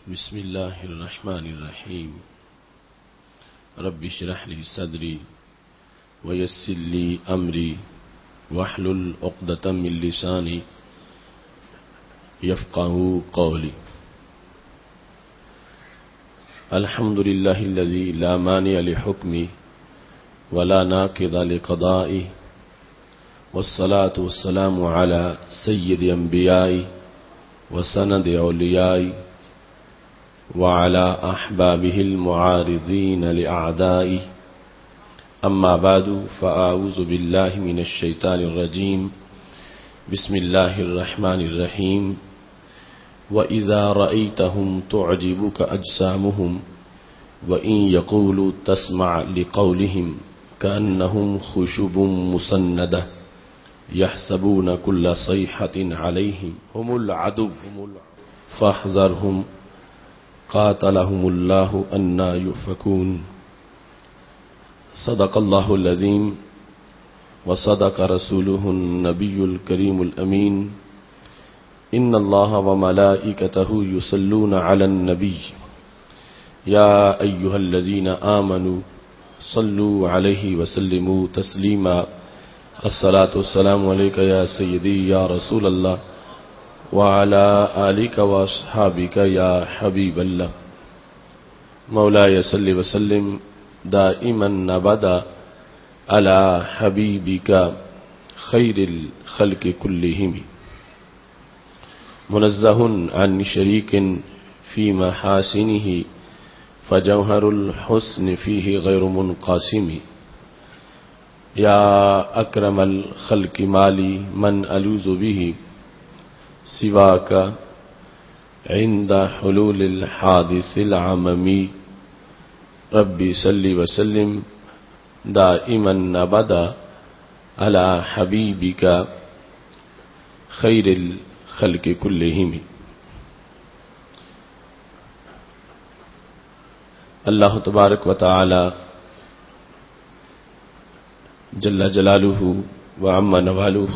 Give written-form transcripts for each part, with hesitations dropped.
بسم الله الرحمن الرحيم رب اشرح لي صدري ويسر لي أمري واحلل عقدة من لساني يفقهوا قولي. الحمد لله الذي لا مانع لحكمه ولا ناقض لقضائه، والصلاة والسلام على سيد أنبيائه وسند أوليائه وعلى أحبابه المعارضين لأعدائه. أما بعد، فأعوذ بالله من الشيطان الرجيم. بسم الله الرحمن الرحيم. وإذا رأيتهم تعجبك أجسامهم وإن يقولوا تسمع لقولهم كأنهم خشب مسندة يحسبون كل صيحة عليهم هم العدو فاحذرهم قاتلهم الله أنى يؤفكون. صدق الله العظيم وصدق رسوله النبي الكريم الأمين. إن الله وملائكته يصلون على النبي يا أيها الذين آمنوا صلوا عليه وسلموا تسليما. الصلاة والسلام عليك يا سيدي يا رسول الله وعلى آلك وأصحابك يا حبيب الله. مولاي صل وسلم دائما أبدا على حبيبك خير الخلق كلهم، منزه عن شريك في محاسنه فجوهر الحسن فيه غير منقسم. يا أكرم الخلق مالي من ألوذ به سواك عند حلول الحادث العممي. ربي صل وسلم دائما أبدا على حبيبك خير الخلق كلهم. اللہ تبارک و تعالی جل جلالہ وعم نوالہ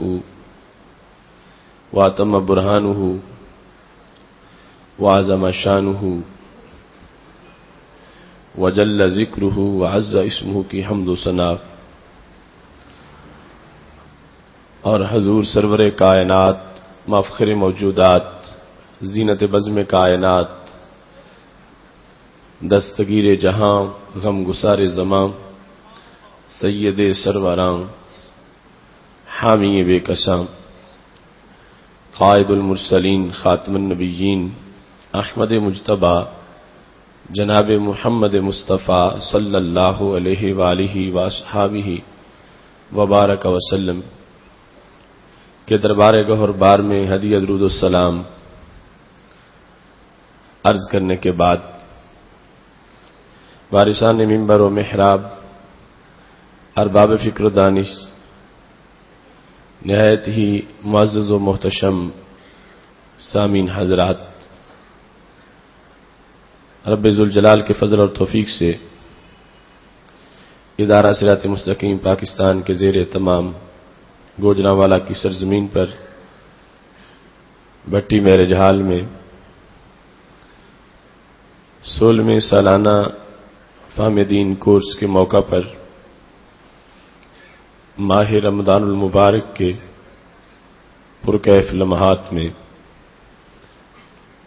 واتم برہانہ وعظم شانہ وجل ذکرہ وعز اسمہ کی حمد و ثنا اور حضور سرور کائنات مفخر موجودات زینت بزم کائنات دستگیر جہاں غم گسار زماں سید سروراں حامی بے کساں قائد المرسلین خاتم النبیین احمد مجتبی جناب محمد مصطفیٰ صلی اللہ علیہ وآلہ واصحابہ وبارک وسلم کے دربار گہر بار میں ہدیہ درود السلام عرض کرنے کے بعد وارثان منبر و محراب، ارباب فکر و دانش، نہایت ہی معزز و محتشم سامعین حضرات، رب ذوالجلال کے فضل اور توفیق سے ادارہ صراط مستقیم پاکستان کے زیر اہتمام گوجرانوالا کی سرزمین پر بھٹی میرج ہال میں 16ویں سالانہ فہم دین کورس کے موقع پر ماہ رمضان المبارک کے پرکیف لمحات میں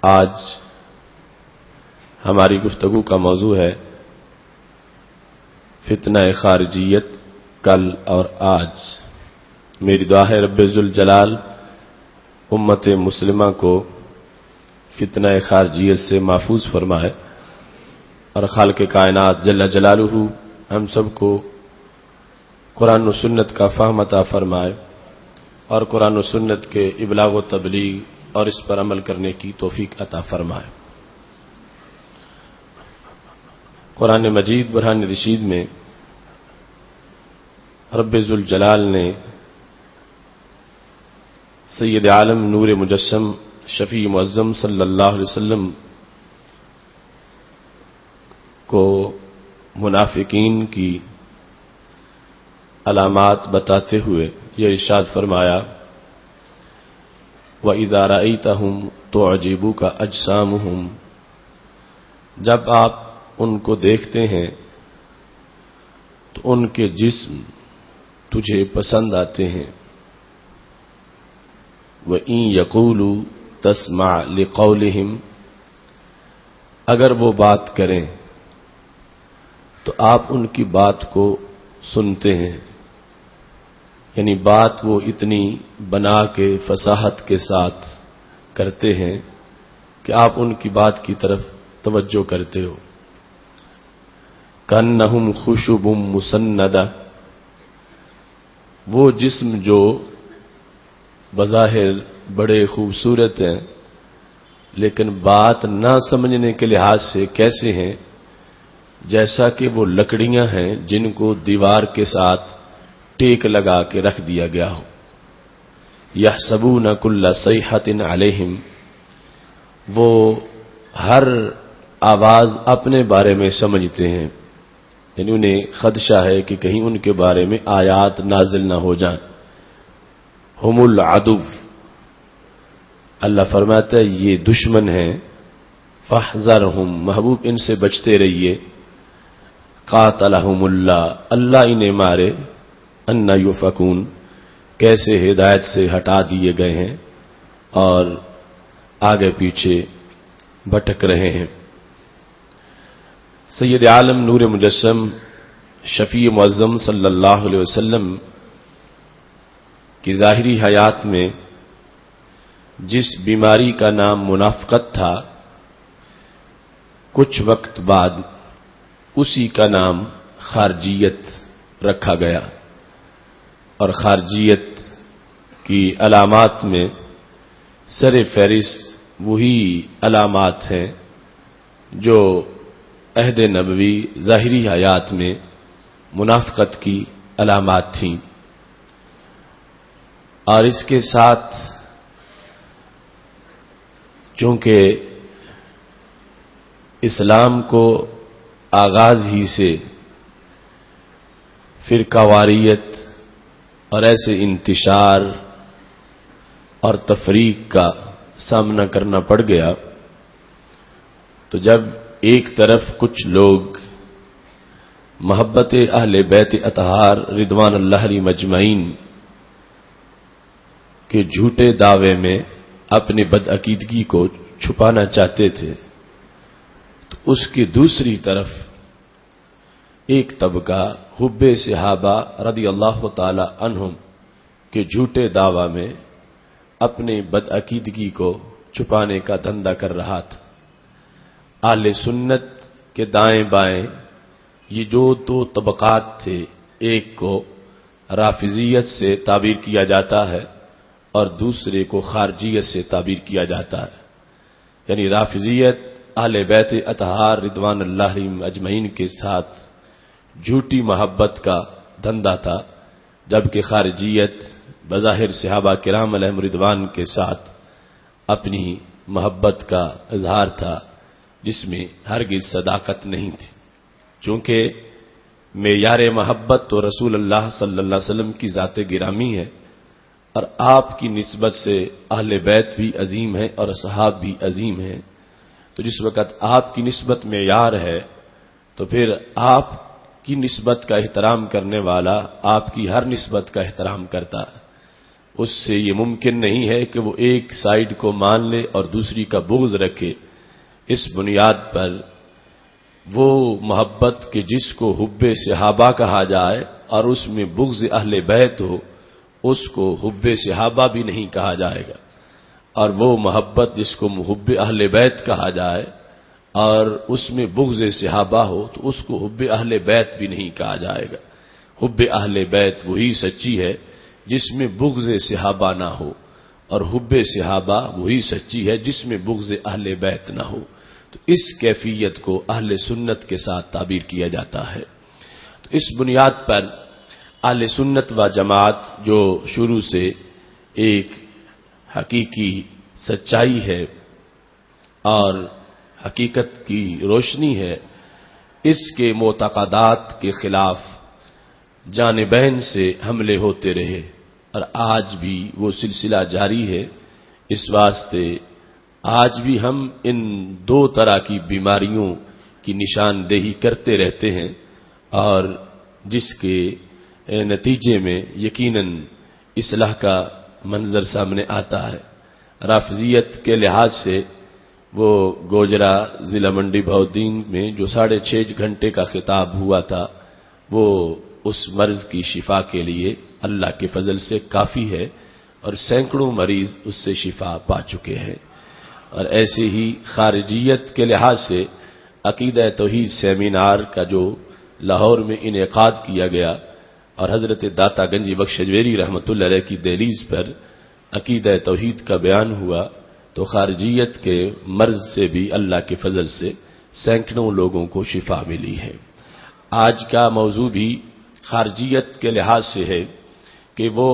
آج ہماری گفتگو کا موضوع ہے فتنہ خارجیت کل اور آج. میری دعا ہے رب ذوالجلال امت مسلمہ کو فتنہ خارجیت سے محفوظ فرمائے اور خالق کائنات جل جلالہ ہم سب کو قرآن و سنت کا فہم عطا فرمائے اور قرآن و سنت کے ابلاغ و تبلیغ اور اس پر عمل کرنے کی توفیق عطا فرمائے. قرآن مجید برہان رشید میں رب ذوالجلال نے سید عالم نور مجسم شفیع معظم صلی اللہ علیہ وسلم کو منافقین کی علامات بتاتے ہوئے یہ ارشاد فرمایا وَإِذَا رَأَيْتَهُمْ تُعْجِبُكَ أَجْسَامُهُمْ جب آپ ان کو دیکھتے ہیں تو ان کے جسم تجھے پسند آتے ہیں. وَإِن يَقُولُوا تَسْمَعْ لِقَوْلِهِمْ، اگر وہ بات کریں تو آپ ان کی بات کو سنتے ہیں. یعنی بات وہ اتنی بنا کے فصاحت کے ساتھ کرتے ہیں کہ آپ ان کی بات کی طرف توجہ کرتے ہو. کَأَنَّهُمْ خُشُبٌ مُّسَنَّدَةٌ، وہ جسم جو بظاہر بڑے خوبصورت ہیں لیکن بات نہ سمجھنے کے لحاظ سے کیسے ہیں، جیسا کہ وہ لکڑیاں ہیں جن کو دیوار کے ساتھ ٹیک لگا کے رکھ دیا گیا ہو. یحسبون کل صیحۃ علیہم، وہ ہر آواز اپنے بارے میں سمجھتے ہیں. یعنی انہیں خدشہ ہے کہ کہیں ان کے بارے میں آیات نازل نہ ہو جائیں. ہم العدو، اللہ فرماتا ہے یہ دشمن ہیں. فاحذرہم، محبوب ان سے بچتے رہیے. قاتلہم اللہ، اللہ انہیں مارے. ان یؤفکون، کیسے ہدایت سے ہٹا دیے گئے ہیں اور آگے پیچھے بھٹک رہے ہیں. سید عالم نور مجسم شفیع معظم صلی اللہ علیہ وسلم کی ظاہری حیات میں جس بیماری کا نام منافقت تھا، کچھ وقت بعد اسی کا نام خارجیت رکھا گیا. اور خارجیت کی علامات میں سر فہرست وہی علامات ہیں جو عہد نبوی ظاہری حیات میں منافقت کی علامات تھیں. اور اس کے ساتھ چونکہ اسلام کو آغاز ہی سے فرقہ واریت اور ایسے انتشار اور تفریق کا سامنا کرنا پڑ گیا، تو جب ایک طرف کچھ لوگ محبت اہل بیت اطہار رضوان اللہ علیہم اجمعین کے جھوٹے دعوے میں اپنی بدعقیدگی کو چھپانا چاہتے تھے، تو اس کی دوسری طرف ایک طبقہ حب صحابہ رضی اللہ تعالی عنہم کے جھوٹے دعوی میں اپنی بدعقیدگی کو چھپانے کا دھندا کر رہا تھا. اہل سنت کے دائیں بائیں یہ جو دو طبقات تھے، ایک کو رافضیت سے تعبیر کیا جاتا ہے اور دوسرے کو خارجیت سے تعبیر کیا جاتا ہے. یعنی رافضیت اہل بیت اطہار رضوان اللہ علیہم اجمعین کے ساتھ جھوٹی محبت کا دھندا تھا، جبکہ خارجیت بظاہر صحابہ کرام علیہم رضوان کے ساتھ اپنی محبت کا اظہار تھا جس میں ہرگز صداقت نہیں تھی. چونکہ معیار محبت تو رسول اللہ صلی اللہ علیہ وسلم کی ذات گرامی ہے، اور آپ کی نسبت سے اہل بیت بھی عظیم ہیں اور اصحاب بھی عظیم ہیں. تو جس وقت آپ کی نسبت معیار ہے تو پھر آپ کی نسبت کا احترام کرنے والا آپ کی ہر نسبت کا احترام کرتا ہے. اس سے یہ ممکن نہیں ہے کہ وہ ایک سائیڈ کو مان لے اور دوسری کا بغض رکھے. اس بنیاد پر وہ محبت کے جس کو حب صحابہ کہا جائے اور اس میں بغض اہل بیت ہو، اس کو حب صحابہ بھی نہیں کہا جائے گا. اور وہ محبت جس کو حب اہل بیت کہا جائے اور اس میں بغض صحابہ ہو تو اس کو حب اہل بیت بھی نہیں کہا جائے گا. حب اہل بیت وہی سچی ہے جس میں بغض صحابہ نہ ہو، اور حب صحابہ وہی سچی ہے جس میں بغض اہل بیت نہ ہو. تو اس کیفیت کو اہل سنت کے ساتھ تعبیر کیا جاتا ہے. تو اس بنیاد پر اہل سنت و جماعت جو شروع سے ایک حقیقی سچائی ہے اور حقیقت کی روشنی ہے، اس کے معتقدات کے خلاف جانبین سے حملے ہوتے رہے، اور آج بھی وہ سلسلہ جاری ہے. اس واسطے آج بھی ہم ان دو طرح کی بیماریوں کی نشاندہی کرتے رہتے ہیں اور جس کے نتیجے میں یقیناً اصلاح کا منظر سامنے آتا ہے۔ رافضیت کے لحاظ سے وہ گوجرا ضلع منڈی بہودین میں جو 6.5 گھنٹے کا خطاب ہوا تھا وہ اس مرض کی شفا کے لیے اللہ کے فضل سے کافی ہے اور سینکڑوں مریض اس سے شفا پا چکے ہیں۔ اور ایسے ہی خارجیت کے لحاظ سے عقیدہ توحید سیمینار کا جو لاہور میں انعقاد کیا گیا اور حضرت داتا گنجی بخش اجویری رحمۃ اللہ علیہ کی دہلیز پر عقیدہ توحید کا بیان ہوا تو خارجیت کے مرض سے بھی اللہ کے فضل سے سینکڑوں لوگوں کو شفا ملی ہے۔ آج کا موضوع بھی خارجیت کے لحاظ سے ہے کہ وہ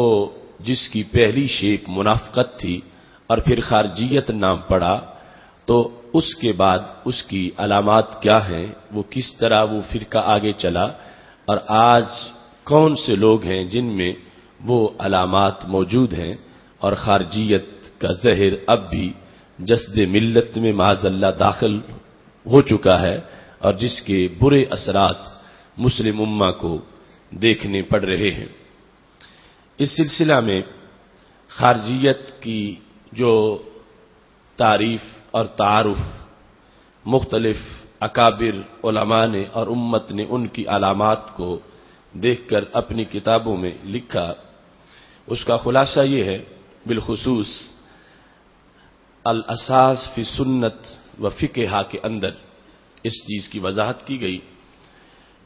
جس کی پہلی شیپ منافقت تھی اور پھر خارجیت نام پڑا تو اس کے بعد اس کی علامات کیا ہیں، وہ کس طرح وہ فرقہ آگے چلا اور آج کون سے لوگ ہیں جن میں وہ علامات موجود ہیں اور خارجیت کا زہر اب بھی جسد ملت میں معاذ اللہ داخل ہو چکا ہے اور جس کے برے اثرات مسلم امہ کو دیکھنے پڑ رہے ہیں۔ اس سلسلہ میں خارجیت کی جو تعریف اور تعارف مختلف اکابر علماء نے اور امت نے ان کی علامات کو دیکھ کر اپنی کتابوں میں لکھا، اس کا خلاصہ یہ ہے، بالخصوص الاساس فی سنت و فقہ کے اندر اس چیز کی وضاحت کی گئی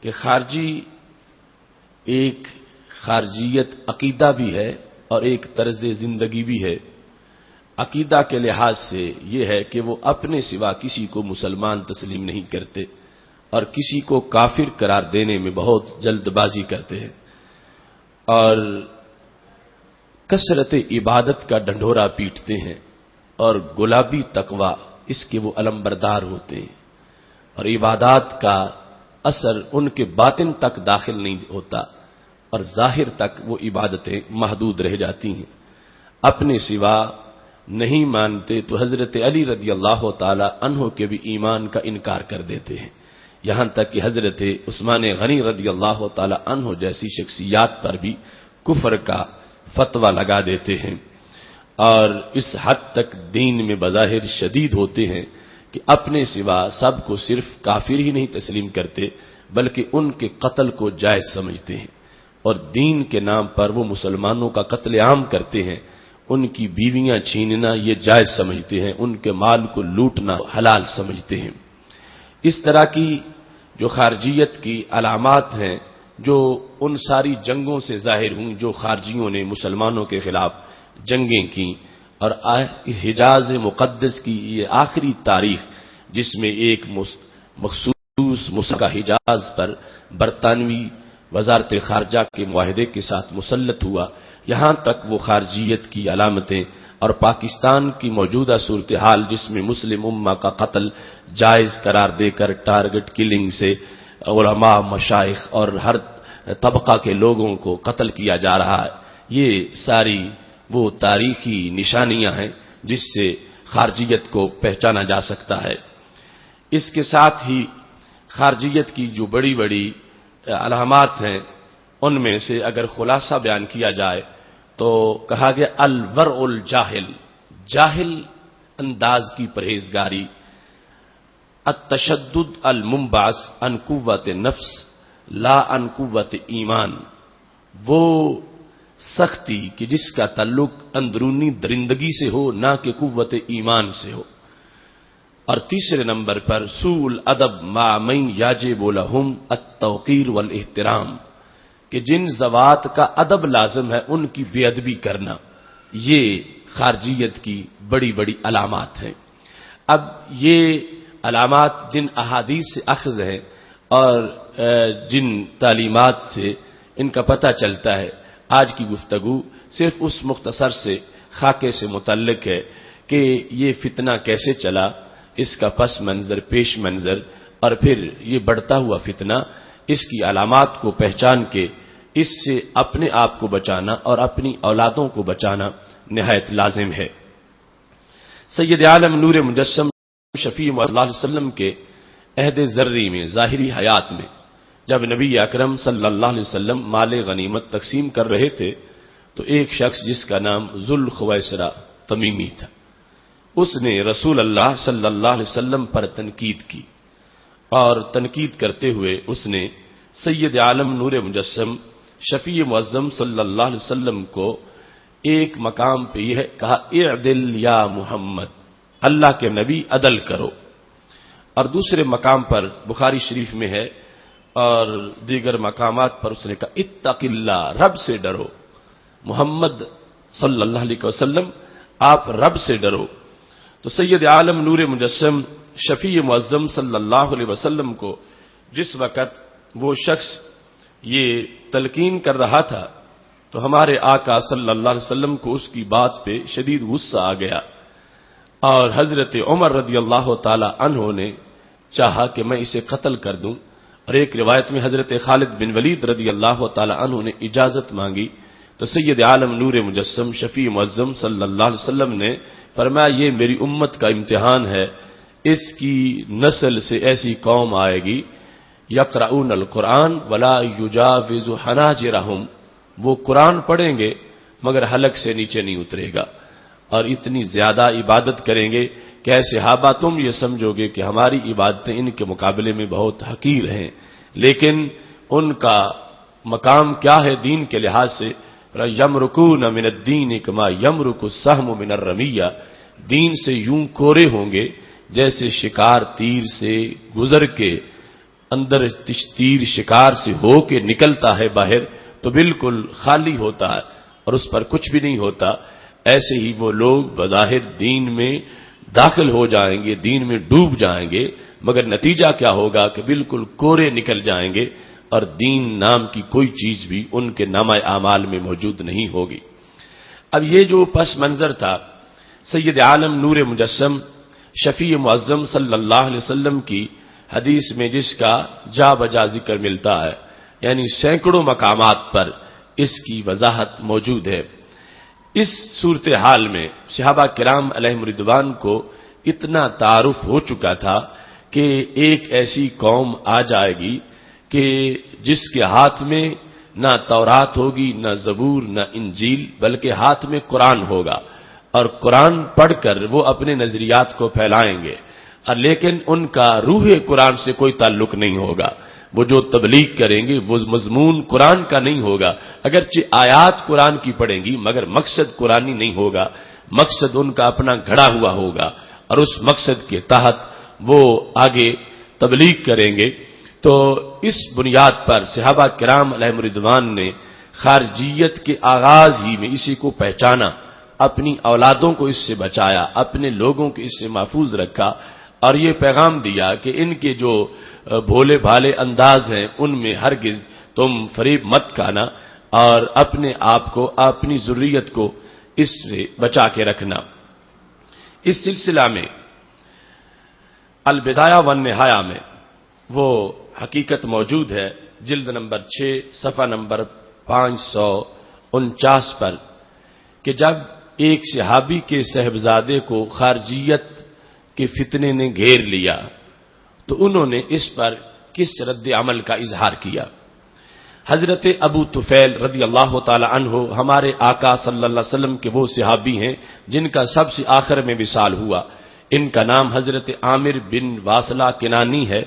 کہ خارجی ایک خارجیت عقیدہ بھی ہے اور ایک طرز زندگی بھی ہے۔ عقیدہ کے لحاظ سے یہ ہے کہ وہ اپنے سوا کسی کو مسلمان تسلیم نہیں کرتے اور کسی کو کافر قرار دینے میں بہت جلد بازی کرتے ہیں اور کثرت عبادت کا ڈنڈورا پیٹتے ہیں اور گلابی تقوی اس کے وہ علمبردار ہوتے ہیں اور عبادات کا اثر ان کے باطن تک داخل نہیں ہوتا اور ظاہر تک وہ عبادتیں محدود رہ جاتی ہیں۔ اپنے سوا نہیں مانتے تو حضرت علی رضی اللہ تعالی عنہ کے بھی ایمان کا انکار کر دیتے ہیں، یہاں تک کہ حضرت عثمان غنی رضی اللہ تعالی عنہ جیسی شخصیات پر بھی کفر کا فتویٰ لگا دیتے ہیں اور اس حد تک دین میں بظاہر شدید ہوتے ہیں کہ اپنے سوا سب کو صرف کافر ہی نہیں تسلیم کرتے بلکہ ان کے قتل کو جائز سمجھتے ہیں اور دین کے نام پر وہ مسلمانوں کا قتل عام کرتے ہیں، ان کی بیویاں چھیننا یہ جائز سمجھتے ہیں، ان کے مال کو لوٹنا حلال سمجھتے ہیں۔ اس طرح کی جو خارجیت کی علامات ہیں جو ان ساری جنگوں سے ظاہر ہوئی جو خارجیوں نے مسلمانوں کے خلاف جنگیں کی اور حجاز مقدس کی یہ آخری تاریخ جس میں ایک مخصوص مسلح حجاز پر برطانوی وزارت خارجہ کے معاہدے کے ساتھ مسلط ہوا، یہاں تک وہ خارجیت کی علامتیں اور پاکستان کی موجودہ صورتحال جس میں مسلم امہ کا قتل جائز قرار دے کر ٹارگٹ کلنگ سے علماء، مشائخ اور ہر طبقہ کے لوگوں کو قتل کیا جا رہا ہے، یہ ساری وہ تاریخی نشانیاں ہیں جس سے خارجیت کو پہچانا جا سکتا ہے۔ اس کے ساتھ ہی خارجیت کی جو بڑی بڑی علامات ہیں ان میں سے اگر خلاصہ بیان کیا جائے تو کہا گیا الورع الجاہل، جاہل انداز کی پرہیزگاری، التشدد المنبعث عن قوت نفس لا عن قوت ایمان، وہ سختی کہ جس کا تعلق اندرونی درندگی سے ہو نہ کہ قوت ایمان سے ہو۔ اور تیسرے نمبر پر سوء الادب مع من یجب لهم التوقیر والاحترام، کہ جن ذوات کا ادب لازم ہے ان کی بے ادبی کرنا، یہ خارجیت کی بڑی بڑی علامات ہیں۔ اب یہ علامات جن احادیث سے اخذ ہے اور جن تعلیمات سے ان کا پتہ چلتا ہے، آج کی گفتگو صرف اس مختصر سے خاکے سے متعلق ہے کہ یہ فتنہ کیسے چلا، اس کا پس منظر، پیش منظر اور پھر یہ بڑھتا ہوا فتنہ، اس کی علامات کو پہچان کے اس سے اپنے آپ کو بچانا اور اپنی اولادوں کو بچانا نہایت لازم ہے۔ سید عالم نور مجسم شفیع صلی اللہ علیہ وسلم کے عہد ذری میں، ظاہری حیات میں، جب نبی اکرم صلی اللہ علیہ وسلم مال غنیمت تقسیم کر رہے تھے تو ایک شخص جس کا نام ذوالخویسرہ تمیمی تھا، اس نے رسول اللہ صلی اللہ علیہ وسلم پر تنقید کی، اور تنقید کرتے ہوئے اس نے سید عالم نور مجسم شفیع معظم صلی اللہ علیہ وسلم کو ایک مقام پہ یہ کہا، اعدل یا محمد، اللہ کے نبی عدل کرو، اور دوسرے مقام پر بخاری شریف میں ہے اور دیگر مقامات پر اس نے کہا، اتق اللہ، رب سے ڈرو، محمد صلی اللہ علیہ وسلم آپ رب سے ڈرو۔ تو سید عالم نور مجسم شفیع معظم صلی اللہ علیہ وسلم کو جس وقت وہ شخص یہ تلقین کر رہا تھا تو ہمارے آقا صلی اللہ علیہ وسلم کو اس کی بات پہ شدید غصہ آ گیا، اور حضرت عمر رضی اللہ تعالی عنہ نے چاہا کہ میں اسے قتل کر دوں، اور ایک روایت میں حضرت خالد بن ولید رضی اللہ تعالی عنہ نے اجازت مانگی تو سید عالم نور مجسم شفیع معظم صلی اللہ علیہ وسلم نے فرمایا، یہ میری امت کا امتحان ہے، اس کی نسل سے ایسی قوم آئے گی، یقرؤون القرآن ولا یجاوز حناجرہم، وہ قرآن پڑھیں گے مگر حلق سے نیچے نہیں اترے گا، اور اتنی زیادہ عبادت کریں گے کہ اے صحابہ تم یہ سمجھو گے کہ ہماری عبادتیں ان کے مقابلے میں بہت حقیر ہیں، لیکن ان کا مقام کیا ہے دین کے لحاظ سے، یمرکون من الدین کما یمرک السہم من الرمیہ، دین سے یوں کورے ہوں گے جیسے شکار تیر سے گزر کے اندر تیر شکار سے ہو کے نکلتا ہے باہر تو بالکل خالی ہوتا ہے اور اس پر کچھ بھی نہیں ہوتا، ایسے ہی وہ لوگ بظاہر دین میں داخل ہو جائیں گے، دین میں ڈوب جائیں گے، مگر نتیجہ کیا ہوگا کہ بالکل کورے نکل جائیں گے اور دین نام کی کوئی چیز بھی ان کے نامہ اعمال میں موجود نہیں ہوگی۔ اب یہ جو پس منظر تھا سید عالم نور مجسم شفیع معظم صلی اللہ علیہ وسلم کی حدیث میں جس کا جا بجا ذکر ملتا ہے، یعنی سینکڑوں مقامات پر اس کی وضاحت موجود ہے۔ اس صورتحال میں صحابہ کرام علیہم رضوان کو اتنا تعارف ہو چکا تھا کہ ایک ایسی قوم آ جائے گی کہ جس کے ہاتھ میں نہ تورات ہوگی، نہ زبور، نہ انجیل، بلکہ ہاتھ میں قرآن ہوگا، اور قرآن پڑھ کر وہ اپنے نظریات کو پھیلائیں گے، اور لیکن ان کا روح قرآن سے کوئی تعلق نہیں ہوگا، وہ جو تبلیغ کریں گے وہ مضمون قرآن کا نہیں ہوگا، اگرچہ آیات قرآن کی پڑھیں گی مگر مقصد قرآنی نہیں ہوگا، مقصد ان کا اپنا گھڑا ہوا ہوگا، اور اس مقصد کے تحت وہ آگے تبلیغ کریں گے۔ تو اس بنیاد پر صحابہ کرام علیہم رضوان نے خارجیت کے آغاز ہی میں اسی کو پہچانا، اپنی اولادوں کو اس سے بچایا، اپنے لوگوں کو اس سے محفوظ رکھا، اور یہ پیغام دیا کہ ان کے جو بھولے بھالے انداز ہیں ان میں ہرگز تم فریب مت کھانا، اور اپنے آپ کو، اپنی ذریت کو اس سے بچا کے رکھنا۔ اس سلسلہ میں البدایہ والنہایہ میں وہ حقیقت موجود ہے، جلد نمبر 6 صفحہ نمبر 549 پر، کہ جب ایک صحابی کے صاحبزادے کو خارجیت کے فتنے نے گھیر لیا تو انہوں نے اس پر کس رد عمل کا اظہار کیا۔ حضرت ابو طفیل رضی اللہ تعالی عنہ ہمارے آقا صلی اللہ علیہ وسلم کے وہ صحابی ہیں جن کا سب سے آخر میں وصال ہوا، ان کا نام حضرت عامر بن واصلہ کنانی ہے،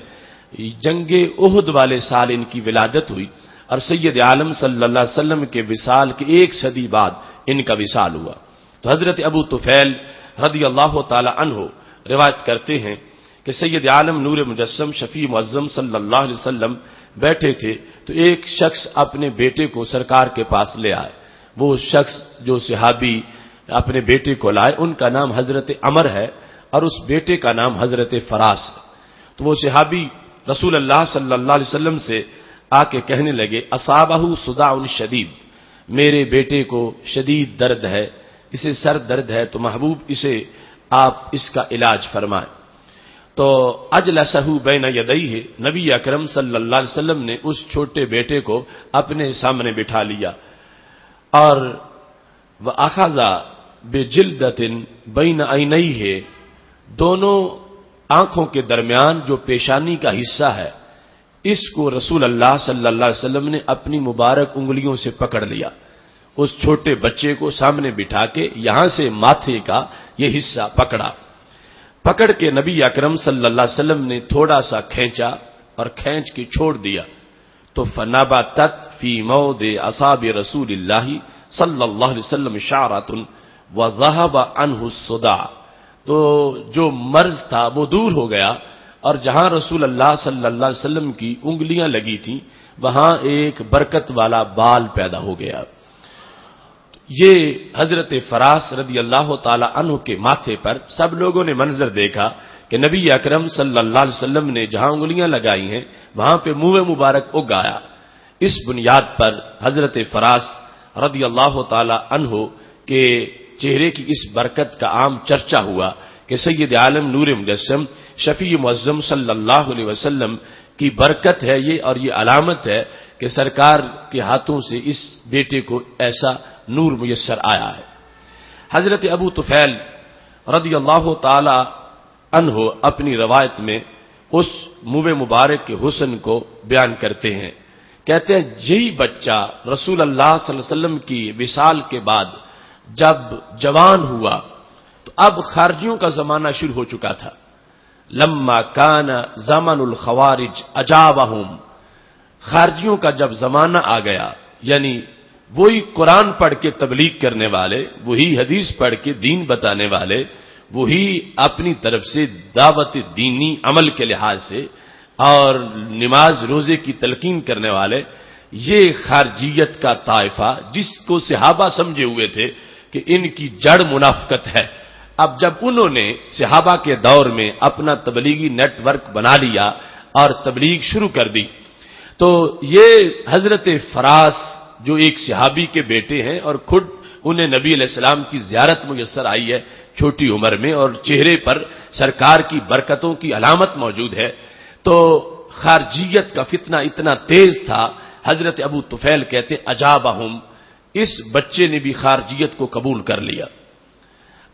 جنگ احد والے سال ان کی ولادت ہوئی، اور سید عالم صلی اللہ علیہ وسلم کے وصال کے 1 صدی بعد ان کا وصال ہوا۔ تو حضرت ابو طفیل رضی اللہ تعالی عنہ روایت کرتے ہیں کہ سید عالم نور مجسم شفیع معظم صلی اللہ علیہ وسلم بیٹھے تھے تو ایک شخص اپنے بیٹے کو سرکار کے پاس لے آئے، وہ شخص جو صحابی اپنے بیٹے کو لائے ان کا نام حضرت عمر ہے اور اس بیٹے کا نام حضرت فراس ہے۔ تو وہ صحابی رسول اللہ صلی اللہ علیہ وسلم سے آ کے کہنے لگے، اصابہ صداع شدید، میرے بیٹے کو شدید درد ہے، اسے سر درد ہے، تو محبوب اسے آپ اس کا علاج فرمائیں۔ تو اجلسہ بین یدیہ، نبی اکرم صلی اللہ علیہ وسلم نے اس چھوٹے بیٹے کو اپنے سامنے بٹھا لیا، اور وَأَخَذَ بِجِلْدَةٍ بَيْنَ عَيْنَيْهِ، دونوں آنکھوں کے درمیان جو پیشانی کا حصہ ہے اس کو رسول اللہ صلی اللہ علیہ وسلم نے اپنی مبارک انگلیوں سے پکڑ لیا. اس چھوٹے بچے کو سامنے بٹھا کے یہاں سے ماتھے کا یہ حصہ پکڑ کے نبی اکرم صلی اللہ علیہ وسلم نے تھوڑا سا کھینچا اور کھینچ کے چھوڑ دیا تو فنبتت فی موضع اصابع رسول اللہ صلی اللہ علیہ وسلم شعرۃ وذهب عنه الصداع. تو جو مرض تھا وہ دور ہو گیا اور جہاں رسول اللہ صلی اللہ علیہ وسلم کی انگلیاں لگی تھیں وہاں ایک برکت والا بال پیدا ہو گیا. یہ حضرت فراس رضی اللہ تعالی عنہ کے ماتھے پر سب لوگوں نے منظر دیکھا کہ نبی اکرم صلی اللہ علیہ وسلم نے جہاں انگلیاں لگائی ہیں وہاں پہ منہ مبارک اگ آیا. اس بنیاد پر حضرت فراس رضی اللہ تعالی عنہ کے چہرے کی اس برکت کا عام چرچا ہوا کہ سید عالم نور مجسم شفیع معظم صلی اللہ علیہ وسلم کی برکت ہے یہ، اور یہ علامت ہے کہ سرکار کے ہاتھوں سے اس بیٹے کو ایسا نور میسر آیا ہے. حضرت ابو طفیل رضی اللہ تعالی عنہ اپنی روایت میں اس منہ مبارک کے حسن کو بیان کرتے ہیں. کہتے ہیں یہی بچہ رسول اللہ صلی اللہ علیہ وسلم کی وصال کے بعد جب جوان ہوا تو اب خارجیوں کا زمانہ شروع ہو چکا تھا. لما کان زمن الخوارج اجابہم، خارجیوں کا جب زمانہ آ گیا، یعنی وہی قرآن پڑھ کے تبلیغ کرنے والے، وہی حدیث پڑھ کے دین بتانے والے، وہی اپنی طرف سے دعوت دینی عمل کے لحاظ سے اور نماز روزے کی تلقین کرنے والے، یہ خارجیت کا طائفہ جس کو صحابہ سمجھے ہوئے تھے کہ ان کی جڑ منافقت ہے، اب جب انہوں نے صحابہ کے دور میں اپنا تبلیغی نیٹ ورک بنا لیا اور تبلیغ شروع کر دی تو یہ حضرت فراس جو ایک صحابی کے بیٹے ہیں اور خود انہیں نبی علیہ السلام کی زیارت میسر آئی ہے چھوٹی عمر میں اور چہرے پر سرکار کی برکتوں کی علامت موجود ہے، تو خارجیت کا فتنہ اتنا تیز تھا. حضرت ابو طفیل کہتے اجابہم، اس بچے نے بھی خارجیت کو قبول کر لیا.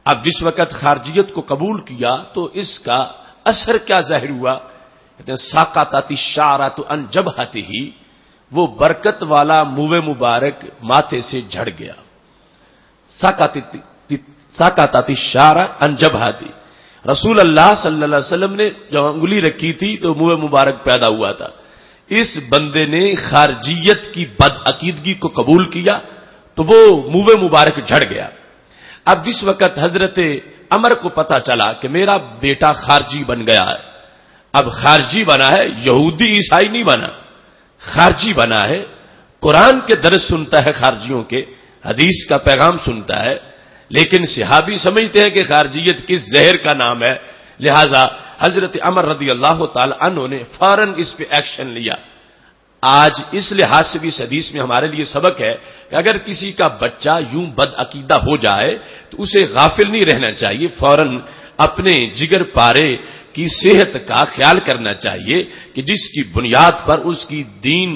اب جس وقت خارجیت کو قبول کیا تو اس کا اثر کیا ظاہر ہوا؟ کہتے ہیں ساقطت الشعرۃ عن جبہتہ، وہ برکت والا منہ مبارک ماتھے سے جھڑ گیا. ساقطت الشعرۃ عن جبہتہ، رسول اللہ صلی اللہ علیہ وسلم نے جب انگلی رکھی تھی تو منہ مبارک پیدا ہوا تھا. اس بندے نے خارجیت کی بدعقیدگی کو قبول کیا تو وہ منہ مبارک جھڑ گیا. اب جس وقت حضرت عمر کو پتا چلا کہ میرا بیٹا خارجی بن گیا ہے، اب خارجی بنا ہے، یہودی عیسائی نہیں بنا، خارجی بنا ہے، قرآن کے درس سنتا ہے، خارجیوں کے حدیث کا پیغام سنتا ہے، لیکن صحابی سمجھتے ہیں کہ خارجیت کس زہر کا نام ہے، لہذا حضرت عمر رضی اللہ تعالی عنہ نے فوراً اس پہ ایکشن لیا. آج اس لحاظ سے بھی اس حدیث میں ہمارے لیے سبق ہے کہ اگر کسی کا بچہ یوں بد عقیدہ ہو جائے تو اسے غافل نہیں رہنا چاہیے، فوراً اپنے جگر پارے کی صحت کا خیال کرنا چاہیے کہ جس کی بنیاد پر اس کی دین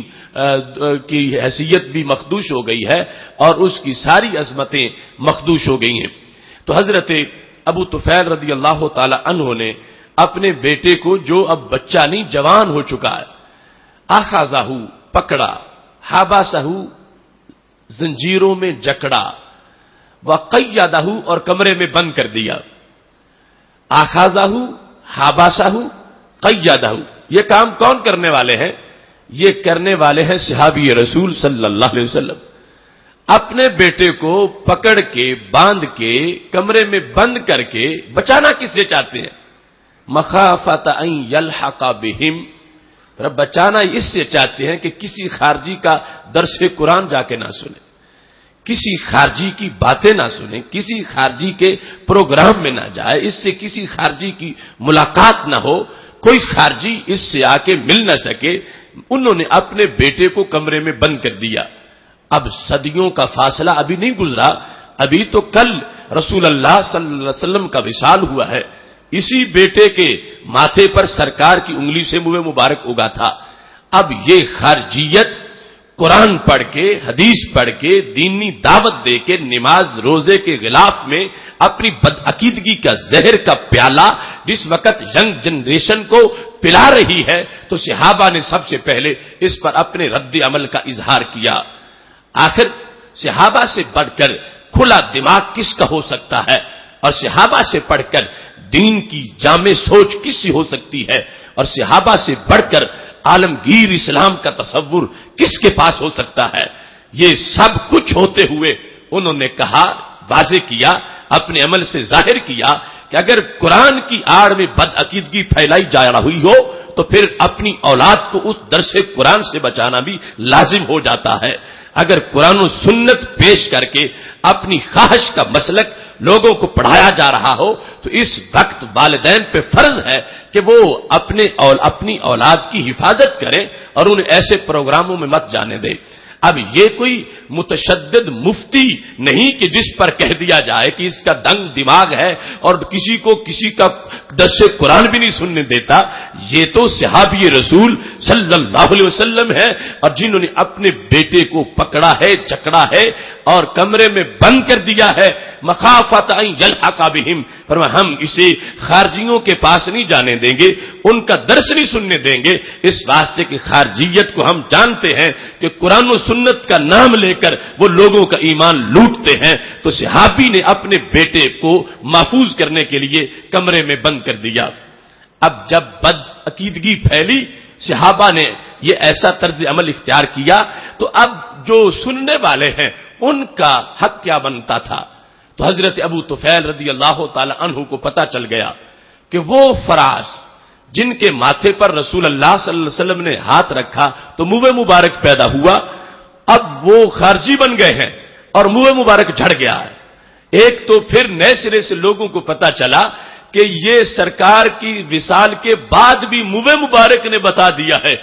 کی حیثیت بھی مخدوش ہو گئی ہے اور اس کی ساری عظمتیں مخدوش ہو گئی ہیں. تو حضرت ابو طفیل رضی اللہ تعالی عنہ نے اپنے بیٹے کو جو اب بچہ نہیں جوان ہو چکا ہے، اخذہ پکڑا، حبسہ زنجیروں میں جکڑا، وقیدہ اور کمرے میں بند کر دیا. اخذہ حبسہ قیدہ، یہ کام کون کرنے والے ہیں؟ یہ کرنے والے ہیں صحابی رسول صلی اللہ علیہ وسلم. اپنے بیٹے کو پکڑ کے باندھ کے کمرے میں بند کر کے بچانا کس سے چاہتے ہیں؟ مخافت ان یلحق بہم، بچانا اس سے چاہتے ہیں کہ کسی خارجی کا درس قرآن جا کے نہ سنیں، کسی خارجی کی باتیں نہ سنیں، کسی خارجی کے پروگرام میں نہ جائے، اس سے کسی خارجی کی ملاقات نہ ہو، کوئی خارجی اس سے آ کے مل نہ سکے. انہوں نے اپنے بیٹے کو کمرے میں بند کر دیا. اب صدیوں کا فاصلہ ابھی نہیں گزرا، ابھی تو کل رسول اللہ صلی اللہ علیہ وسلم کا وصال ہوا ہے. اسی بیٹے کے ماتھے پر سرکار کی انگلی سے منہ مبارک اگا تھا. اب یہ خارجیت قرآن پڑھ کے، حدیث پڑھ کے، دینی دعوت دے کے، نماز روزے کے غلاف میں اپنی بدعقیدگی کا زہر کا پیالہ جس وقت ینگ جنریشن کو پلا رہی ہے، تو صحابہ نے سب سے پہلے اس پر اپنے رد عمل کا اظہار کیا۔ آخر صحابہ سے بڑھ کر کھلا دماغ کس کا ہو سکتا ہے، اور صحابہ سے پڑھ کر دین کی جامع سوچ کس سے ہو سکتی ہے، اور صحابہ سے بڑھ کر عالمگیر اسلام کا تصور کس کے پاس ہو سکتا ہے؟ یہ سب کچھ ہوتے ہوئے انہوں نے کہا، واضح کیا، اپنے عمل سے ظاہر کیا کہ اگر قرآن کی آڑ میں بدعقیدگی پھیلائی جا رہی ہو تو پھر اپنی اولاد کو اس درس قرآن سے بچانا بھی لازم ہو جاتا ہے۔ اگر قرآن و سنت پیش کر کے اپنی خواہش کا مسلک لوگوں کو پڑھایا جا رہا ہو تو اس وقت والدین پہ فرض ہے کہ وہ اپنی اولاد کی حفاظت کریں اور انہیں ایسے پروگراموں میں مت جانے دیں۔ اب یہ کوئی متشدد مفتی نہیں کہ جس پر کہہ دیا جائے کہ اس کا دنگ دماغ ہے اور کسی کا درس قرآن بھی نہیں سننے دیتا۔ یہ تو صحابی رسول صلی اللہ علیہ وسلم ہے، اور جنہوں نے اپنے بیٹے کو پکڑا ہے، جکڑا ہے اور کمرے میں بند کر دیا ہے، مخافت ان یلحق بہم، فرمایا ہم اسے خارجیوں کے پاس نہیں جانے دیں گے، ان کا درس نہیں سننے دیں گے، اس واسطے کی خارجیت کو ہم جانتے ہیں کہ قرآن و سنت کا نام لے کر وہ لوگوں کا ایمان لوٹتے ہیں۔ تو صحابی نے اپنے بیٹے کو محفوظ کرنے کے لیے کمرے میں بند کر دیا۔ اب جب بد عقیدگی پھیلی، صحابہ نے یہ ایسا طرز عمل اختیار کیا، تو اب جو سننے والے ہیں ان کا حق کیا بنتا تھا؟ تو حضرت ابو طفیل رضی اللہ تعالی عنہ کو پتا چل گیا کہ وہ فراس جن کے ماتھے پر رسول اللہ صلی اللہ علیہ وسلم نے ہاتھ رکھا تو منہ مبارک پیدا ہوا، اب وہ خارجی بن گئے ہیں اور منہ مبارک جھڑ گیا ہے۔ ایک تو پھر نئے سرے سے لوگوں کو پتا چلا کہ یہ سرکار کی وصال کے بعد بھی منہ مبارک نے بتا دیا ہے،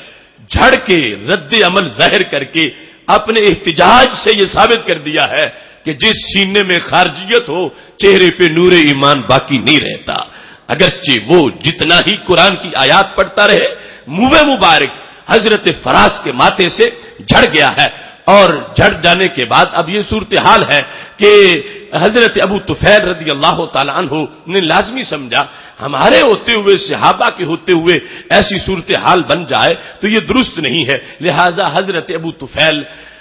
جھڑ کے رد عمل ظاہر کر کے اپنے احتجاج سے یہ ثابت کر دیا ہے کہ جس سینے میں خارجیت ہو چہرے پہ نور ایمان باقی نہیں رہتا۔ اگرچہ وہ جتنا ہی قرآن کی آیات پڑھتا رہے، منہ مبارک حضرت فراس کے ماتھے سے جھڑ گیا ہے، اور جھڑ جانے کے بعد اب یہ صورتحال ہے کہ حضرت ابو طفیل رضی اللہ تعالی عنہ نے لازمی سمجھا ہمارے ہوتے ہوئے، صحابہ کے ہوتے ہوئے ایسی صورتحال بن جائے تو یہ درست نہیں ہے، لہذا حضرت ابو طفیل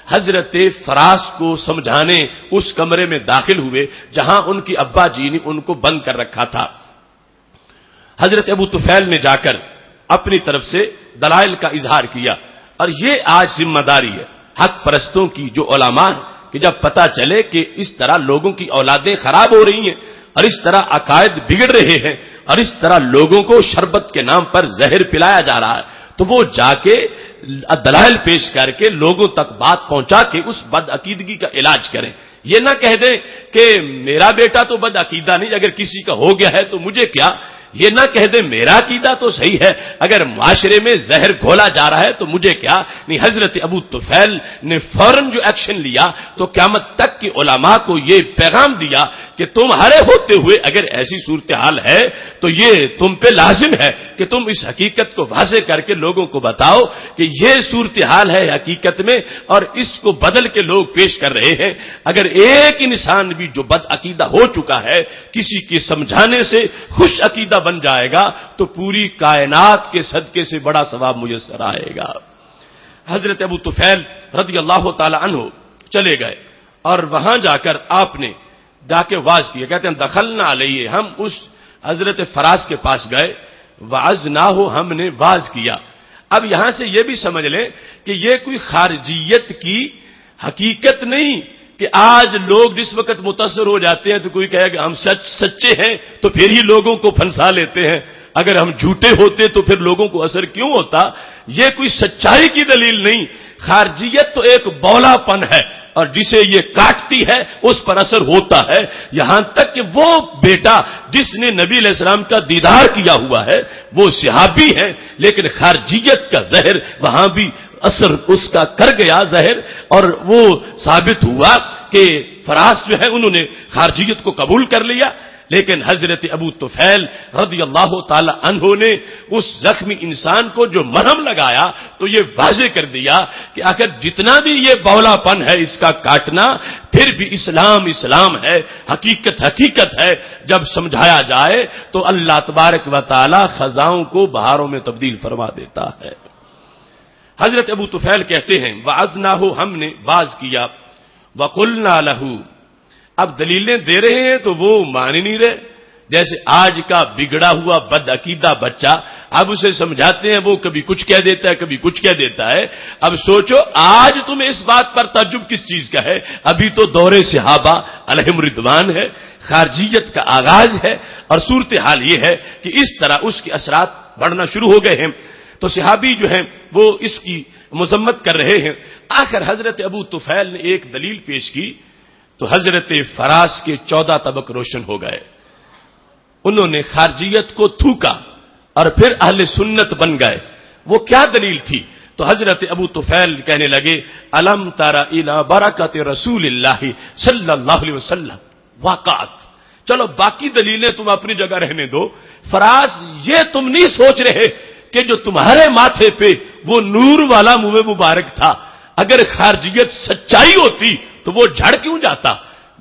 حضرت فراس کو سمجھانے اس کمرے میں داخل ہوئے جہاں ان کی ابا جی نے ان کو بند کر رکھا تھا۔ حضرت ابو طفیل نے جا کر اپنی طرف سے دلائل کا اظہار کیا، اور یہ آج ذمہ داری ہے حق پرستوں کی، جو علماء ہیں، کہ جب پتا چلے کہ اس طرح لوگوں کی اولادیں خراب ہو رہی ہیں اور اس طرح عقائد بگڑ رہے ہیں اور اس طرح لوگوں کو شربت کے نام پر زہر پلایا جا رہا ہے، تو وہ جا کے دلائل پیش کر کے لوگوں تک بات پہنچا کے اس بد عقیدگی کا علاج کریں۔ یہ نہ کہہ دیں کہ میرا بیٹا تو بد عقیدہ نہیں، اگر کسی کا ہو گیا ہے تو مجھے کیا، یہ نہ کہہ دیں میرا عقیدہ تو صحیح ہے، اگر معاشرے میں زہر گھولا جا رہا ہے تو مجھے کیا نہیں۔ حضرت ابو طفیل نے فوراً جو ایکشن لیا تو قیامت تک کے علماء کو یہ پیغام دیا کہ تمہارے ہوتے ہوئے اگر ایسی صورتحال ہے تو یہ تم پہ لازم ہے کہ تم اس حقیقت کو واضح کر کے لوگوں کو بتاؤ کہ یہ صورتحال ہے حقیقت میں، اور اس کو بدل کے لوگ پیش کر رہے ہیں۔ اگر ایک انسان بھی جو بد عقیدہ ہو چکا ہے کسی کے سمجھانے سے خوش عقیدہ بن جائے گا تو پوری کائنات کے صدقے سے بڑا ثواب میسر آئے گا۔ حضرت ابو طفیل رضی اللہ تعالی عنہ چلے گئے اور وہاں جا کر آپ نے جا کے واز کیا، کہتے ہیں دخلنا علیہ، ہم اس حضرت فراس کے پاس گئے، وعظناہ، ہم نے واز کیا۔ اب یہاں سے یہ بھی سمجھ لیں کہ یہ کوئی خارجیت کی حقیقت نہیں کہ آج لوگ جس وقت متاثر ہو جاتے ہیں تو کوئی کہے کہ ہم سچے ہیں تو پھر ہی لوگوں کو پھنسا لیتے ہیں، اگر ہم جھوٹے ہوتے تو پھر لوگوں کو اثر کیوں ہوتا؟ یہ کوئی سچائی کی دلیل نہیں، خارجیت تو ایک بولا پن ہے اور جسے یہ کاٹتی ہے اس پر اثر ہوتا ہے، یہاں تک کہ وہ بیٹا جس نے نبی علیہ السلام کا دیدار کیا ہوا ہے وہ صحابی ہے، لیکن خارجیت کا زہر وہاں بھی اثر اس کا کر گیا ظاہر، اور وہ ثابت ہوا کہ فراس جو ہے انہوں نے خارجیت کو قبول کر لیا۔ لیکن حضرت ابو طفیل رضی اللہ تعالی عنہ نے اس زخمی انسان کو جو مرہم لگایا تو یہ واضح کر دیا کہ اگر جتنا بھی یہ بولا پن ہے اس کا کاٹنا، پھر بھی اسلام اسلام ہے، حقیقت حقیقت ہے۔ جب سمجھایا جائے تو اللہ تبارک و تعالی خزاؤں کو بہاروں میں تبدیل فرما دیتا ہے۔ حضرت ابو طفیل کہتے ہیں وعظناہ، ہم نے واعظ کیا، وقلنا لہ، اب دلیلیں دے رہے ہیں تو وہ مان ہی نہیں رہے، جیسے آج کا بگڑا ہوا بد عقیدہ بچہ، اب اسے سمجھاتے ہیں وہ کبھی کچھ کہہ دیتا ہے کبھی کچھ کہہ دیتا ہے۔ اب سوچو آج تمہیں اس بات پر تعجب کس چیز کا ہے؟ ابھی تو دور صحابہ علیہم رضوان ہے، خارجیت کا آغاز ہے، اور صورتحال یہ ہے کہ اس طرح اس کے اثرات بڑھنا شروع ہو گئے ہیں۔ تو صحابی جو ہیں وہ اس کی مذمت کر رہے ہیں۔ آخر حضرت ابو طفیل نے ایک دلیل پیش کی تو حضرت فراس کے 14 طبق روشن ہو گئے، انہوں نے خارجیت کو تھوکا اور پھر اہل سنت بن گئے۔ وہ کیا دلیل تھی؟ تو حضرت ابو طفیل کہنے لگے الم تر الی برکت رسول اللہ صلی اللہ علیہ وسلم واقعات، چلو باقی دلیلیں تم اپنی جگہ رہنے دو، فراس یہ تم نہیں سوچ رہے کہ جو تمہارے ماتھے پہ وہ نور والا منہ مبارک تھا، اگر خارجیت سچائی ہوتی تو وہ جھڑ کیوں جاتا؟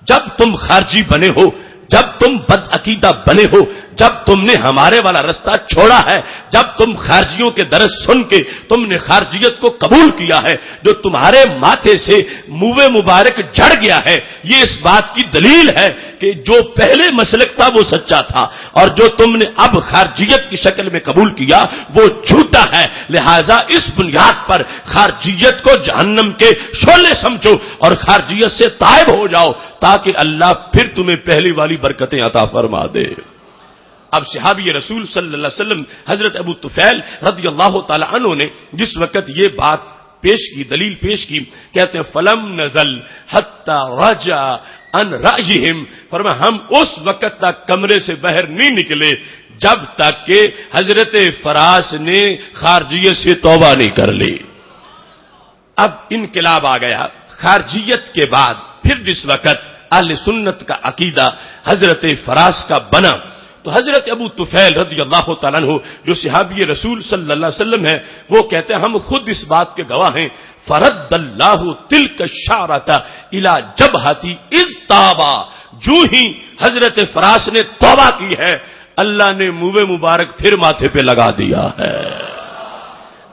جب تم خارجی بنے ہو، جب تم بد عقیدہ بنے ہو، جب تم نے ہمارے والا رستہ چھوڑا ہے، جب تم خارجیوں کے درس سن کے تم نے خارجیت کو قبول کیا ہے، جو تمہارے ماتھے سے منہ مبارک جھڑ گیا ہے، یہ اس بات کی دلیل ہے کہ جو پہلے مسلک تھا وہ سچا تھا، اور جو تم نے اب خارجیت کی شکل میں قبول کیا وہ جھوٹا ہے۔ لہذا اس بنیاد پر خارجیت کو جہنم کے شعلے سمجھو اور خارجیت سے تائب ہو جاؤ تاکہ اللہ پھر تمہیں پہلی والی برکتیں عطا فرما دے۔ اب صحابی رسول صلی اللہ علیہ وسلم حضرت ابو طفیل رضی اللہ تعالی عنہ نے جس وقت یہ بات پیش کی، دلیل پیش کی، کہتے ہیں فلم نزل حتی رجع ان رأیہم، فرمایا ہم اس وقت تک کمرے سے باہر نہیں نکلے جب تک کہ حضرت فراس نے خارجیت سے توبہ نہیں کر لی۔ اب انقلاب آ گیا، خارجیت کے بعد پھر جس وقت اہل سنت کا عقیدہ حضرت فراس کا بنا تو حضرت ابو طفیل رضی اللہ تعالیٰ عنہ جو صحابی رسول صلی اللہ علیہ وسلم ہے وہ کہتے ہیں ہم خود اس بات کے گواہ ہیں، فرد اللہ تلک الشعرۃ الی جبہتی اذ تابا، جو ہی حضرت فراس نے توبہ کی ہے اللہ نے منہ مبارک پھر ماتھے پہ لگا دیا ہے۔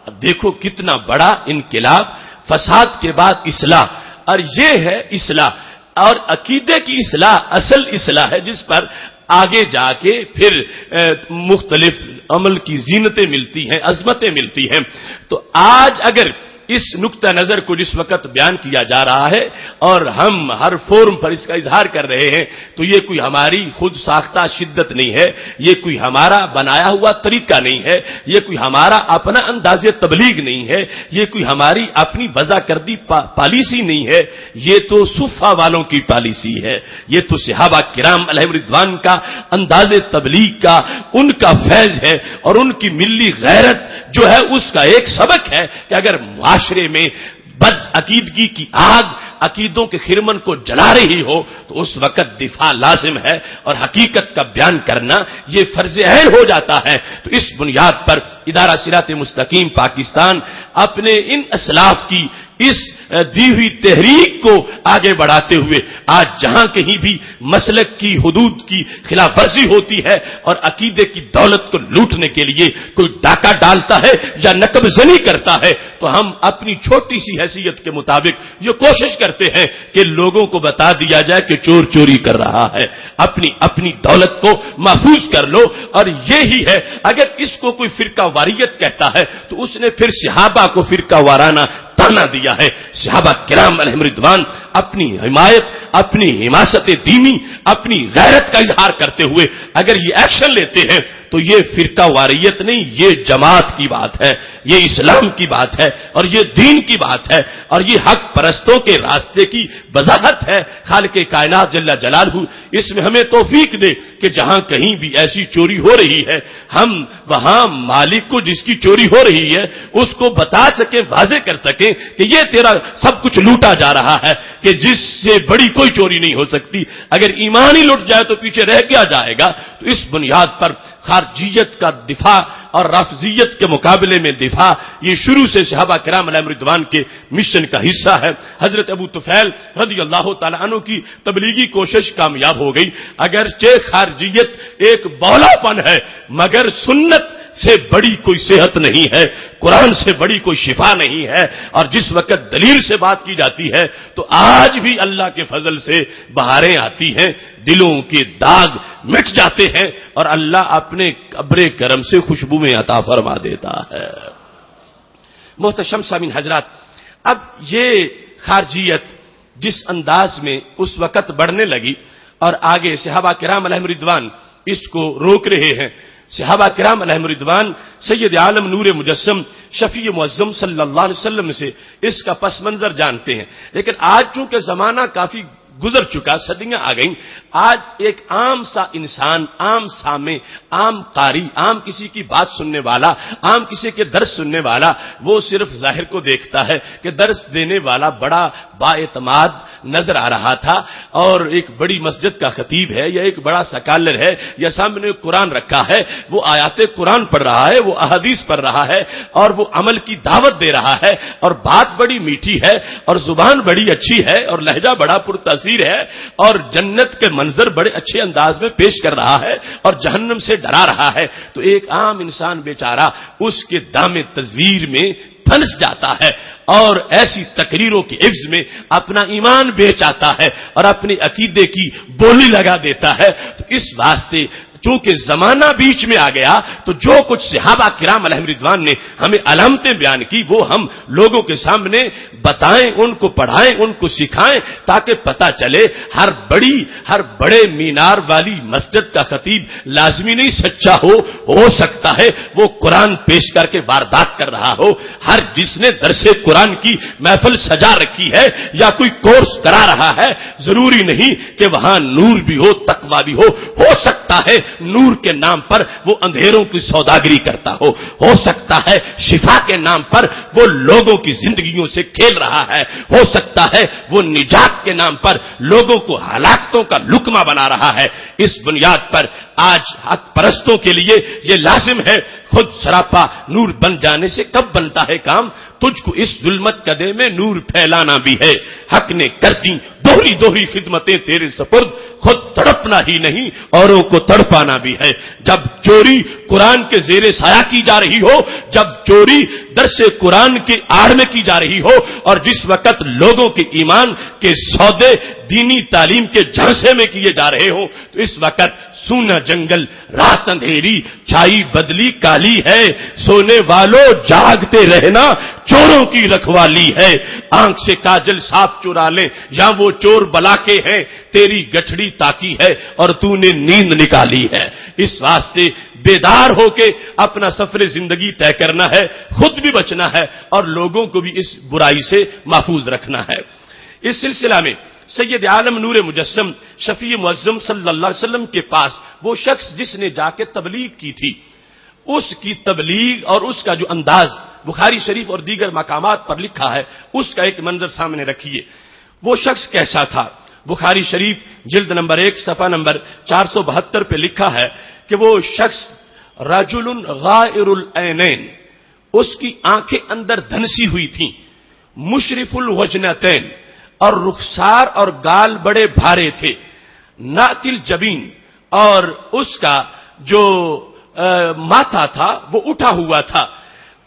اب دیکھو کتنا بڑا انقلاب، فساد کے بعد اصلاح، اور یہ ہے اصلاح، اور عقیدے کی اصلاح اصل اصلاح ہے جس پر آگے جا کے پھر مختلف عمل کی زینتیں ملتی ہیں، عظمتیں ملتی ہیں۔ تو آج اگر اس نقطہ نظر کو جس وقت بیان کیا جا رہا ہے اور ہم ہر فورم پر اس کا اظہار کر رہے ہیں تو یہ کوئی ہماری خود ساختہ شدت نہیں ہے، یہ کوئی ہمارا بنایا ہوا طریقہ نہیں ہے، یہ کوئی ہمارا اپنا انداز تبلیغ نہیں ہے، یہ کوئی ہماری اپنی وضع کردی پالیسی نہیں ہے، یہ تو صفہ والوں کی پالیسی ہے، یہ تو صحابہ کرام علیہم رضوان کا انداز تبلیغ کا ان کا فیض ہے، اور ان کی ملی غیرت جو ہے اس کا ایک سبق ہے کہ اگر معاشرے میں بد عقیدگی کی آگ عقیدوں کے خرمن کو جلا رہی ہو تو اس وقت دفاع لازم ہے، اور حقیقت کا بیان کرنا یہ فرض عین ہو جاتا ہے۔ تو اس بنیاد پر ادارہ صراط مستقیم پاکستان اپنے ان اسلاف کی اس دی ہوئی تحریک کو آگے بڑھاتے ہوئے آج جہاں کہیں بھی مسلک کی حدود کی خلاف ورزی ہوتی ہے اور عقیدے کی دولت کو لوٹنے کے لیے کوئی ڈاکہ ڈالتا ہے یا نقب زنی کرتا ہے تو ہم اپنی چھوٹی سی حیثیت کے مطابق یہ کوشش کرتے ہیں کہ لوگوں کو بتا دیا جائے کہ چور چوری کر رہا ہے، اپنی دولت کو محفوظ کر لو۔ اور یہی ہے اگر اس کو کوئی فرقہ واریت کہتا ہے تو اس نے پھر صحابہ کو فرقہ وارانہ تانا دیا ہے۔ صحابہ کرام علیہم رضوان اپنی حمایت، اپنی حماست دینی، اپنی غیرت کا اظہار کرتے ہوئے اگر یہ ایکشن لیتے ہیں تو یہ فرقہ واریت نہیں، یہ جماعت کی بات ہے، یہ اسلام کی بات ہے اور یہ دین کی بات ہے اور یہ حق پرستوں کے راستے کی وضاحت ہے۔ خالق کائنات جل جلالہ اس میں ہمیں توفیق دے کہ جہاں کہیں بھی ایسی چوری ہو رہی ہے ہم وہاں مالک کو جس کی چوری ہو رہی ہے اس کو بتا سکیں، واضح کر سکیں کہ یہ تیرا سب کچھ لوٹا جا رہا ہے، کہ جس سے بڑی کوئی چوری نہیں ہو سکتی۔ اگر ایمان ہی لٹ جائے تو پیچھے رہ کیا جائے گا؟ تو اس بنیاد پر خارجیت کا دفاع اور رافضیت کے مقابلے میں دفاع یہ شروع سے صحابہ کرام علیہم رضوان کے مشن کا حصہ ہے۔ حضرت ابو طفیل رضی اللہ تعالیٰ عنہ کی تبلیغی کوشش کامیاب ہو گئی، اگرچہ خارجیت ایک بولا پن ہے مگر سنت سے بڑی کوئی صحت نہیں ہے، قرآن سے بڑی کوئی شفا نہیں ہے، اور جس وقت دلیل سے بات کی جاتی ہے تو آج بھی اللہ کے فضل سے بہاریں آتی ہیں، دلوں کے داغ مٹ جاتے ہیں اور اللہ اپنے ابر کرم سے خوشبو میں عطا فرما دیتا ہے۔ محتشم سامعین حضرات، اب یہ خارجیت جس انداز میں اس وقت بڑھنے لگی اور آگے صحابہ کرام علیہم رضوان اس کو روک رہے ہیں۔ صحابہ کرام علیہم رضوان سید عالم نور مجسم شفیع معظم صلی اللہ علیہ وسلم سے اس کا پس منظر جانتے ہیں، لیکن آج چونکہ زمانہ کافی گزر چکا، صدیاں آ گئیں، آج ایک عام سا انسان، عام سامع، عام قاری، عام کسی کی بات سننے والا، عام کسی کے درس سننے والا، وہ صرف ظاہر کو دیکھتا ہے کہ درس دینے والا بڑا بااعتماد نظر آ رہا تھا اور ایک بڑی مسجد کا خطیب ہے یا ایک بڑا سکالر ہے یا سامنے قرآن رکھا ہے، وہ آیات قرآن پڑھ رہا ہے، وہ احادیث پڑھ رہا ہے اور وہ عمل کی دعوت دے رہا ہے اور بات بڑی میٹھی ہے اور زبان بڑی اچھی ہے اور لہجہ بڑا پرتاثیر ہے اور جنت کے منظر بڑے اچھے انداز میں پیش کر رہا ہے اور جہنم سے ڈرا رہا ہے، تو ایک عام انسان بیچارہ اس کے دام تزویر میں پھنس جاتا ہے اور ایسی تقریروں کے عوض میں اپنا ایمان بیچ آتا ہے اور اپنے عقیدے کی بولی لگا دیتا ہے۔ تو اس واسطے چونکہ زمانہ بیچ میں آ گیا تو جو کچھ صحابہ کرام علیہم رضوان نے ہمیں علامتیں بیان کی وہ ہم لوگوں کے سامنے بتائیں، ان کو پڑھائیں، ان کو سکھائیں تاکہ پتہ چلے ہر بڑے مینار والی مسجد کا خطیب لازمی نہیں سچا ہو سکتا ہے وہ قرآن پیش کر کے واردات کر رہا ہو، ہر جس نے درس قرآن کی محفل سجا رکھی ہے یا کوئی کورس کرا رہا ہے ضروری نہیں کہ وہاں نور بھی ہو، تقویٰ بھی ہو سکتا ہے نور کے نام پر وہ اندھیروں کی سوداگری کرتا ہو سکتا ہے شفا کے نام پر وہ لوگوں کی زندگیوں سے کھیل رہا ہے، ہو سکتا ہے وہ نجات کے نام پر لوگوں کو ہلاکتوں کا لقمہ بنا رہا ہے۔ اس بنیاد پر آج حق پرستوں کے لیے یہ لازم ہے، خود سراپا نور بن جانے سے کب بنتا ہے کام؟ تجھ کو اس ظلمت کدے میں نور پھیلانا بھی ہے، حق نے کر دی دوہری خدمتیں تیرے سپرد، خود تڑپنا ہی نہیں اوروں کو تڑپانا بھی ہے۔ جب چوری قرآن کے زیر سایہ کی جا رہی ہو، جب چوری درس قرآن کے آڑ میں کی جا رہی ہو اور جس وقت لوگوں کے ایمان کے سودے دینی تعلیم کے جھانسے میں کیے جا رہے ہوں تو اس وقت سونا جنگل، رات اندھیری، چھائی بدلی کالی ہے، سونے والوں جاگتے رہنا چوروں کی رکھوالی ہے، آنکھ سے کاجل صاف چرا لیں یا وہ چور بلا کے ہیں، تیری گٹھڑی تاکی ہے اور تو نے نیند نکالی ہے۔ اس واسطے بیدار ہو کے اپنا سفر زندگی طے کرنا ہے، خود بھی بچنا ہے اور لوگوں کو بھی اس برائی سے محفوظ رکھنا ہے۔ اس سلسلہ میں سید عالم نور مجسم شفیع معظم صلی اللہ علیہ وسلم کے پاس وہ شخص جس نے جا کے تبلیغ کی تھی، اس کی تبلیغ اور اس کا جو انداز بخاری شریف اور دیگر مقامات پر لکھا ہے اس کا ایک منظر سامنے رکھیے۔ وہ شخص کیسا تھا؟ بخاری شریف جلد نمبر 1 صفحہ نمبر 472 پہ لکھا ہے کہ وہ شخص رجل غائر العینین، اس کی آنکھیں اندر دھنسی ہوئی تھیں، مشرف الوجنتین، اور رخسار اور گال بڑے بھارے تھے، ناتل جبین، اور اس کا جو ماتھا تھا وہ اٹھا ہوا تھا،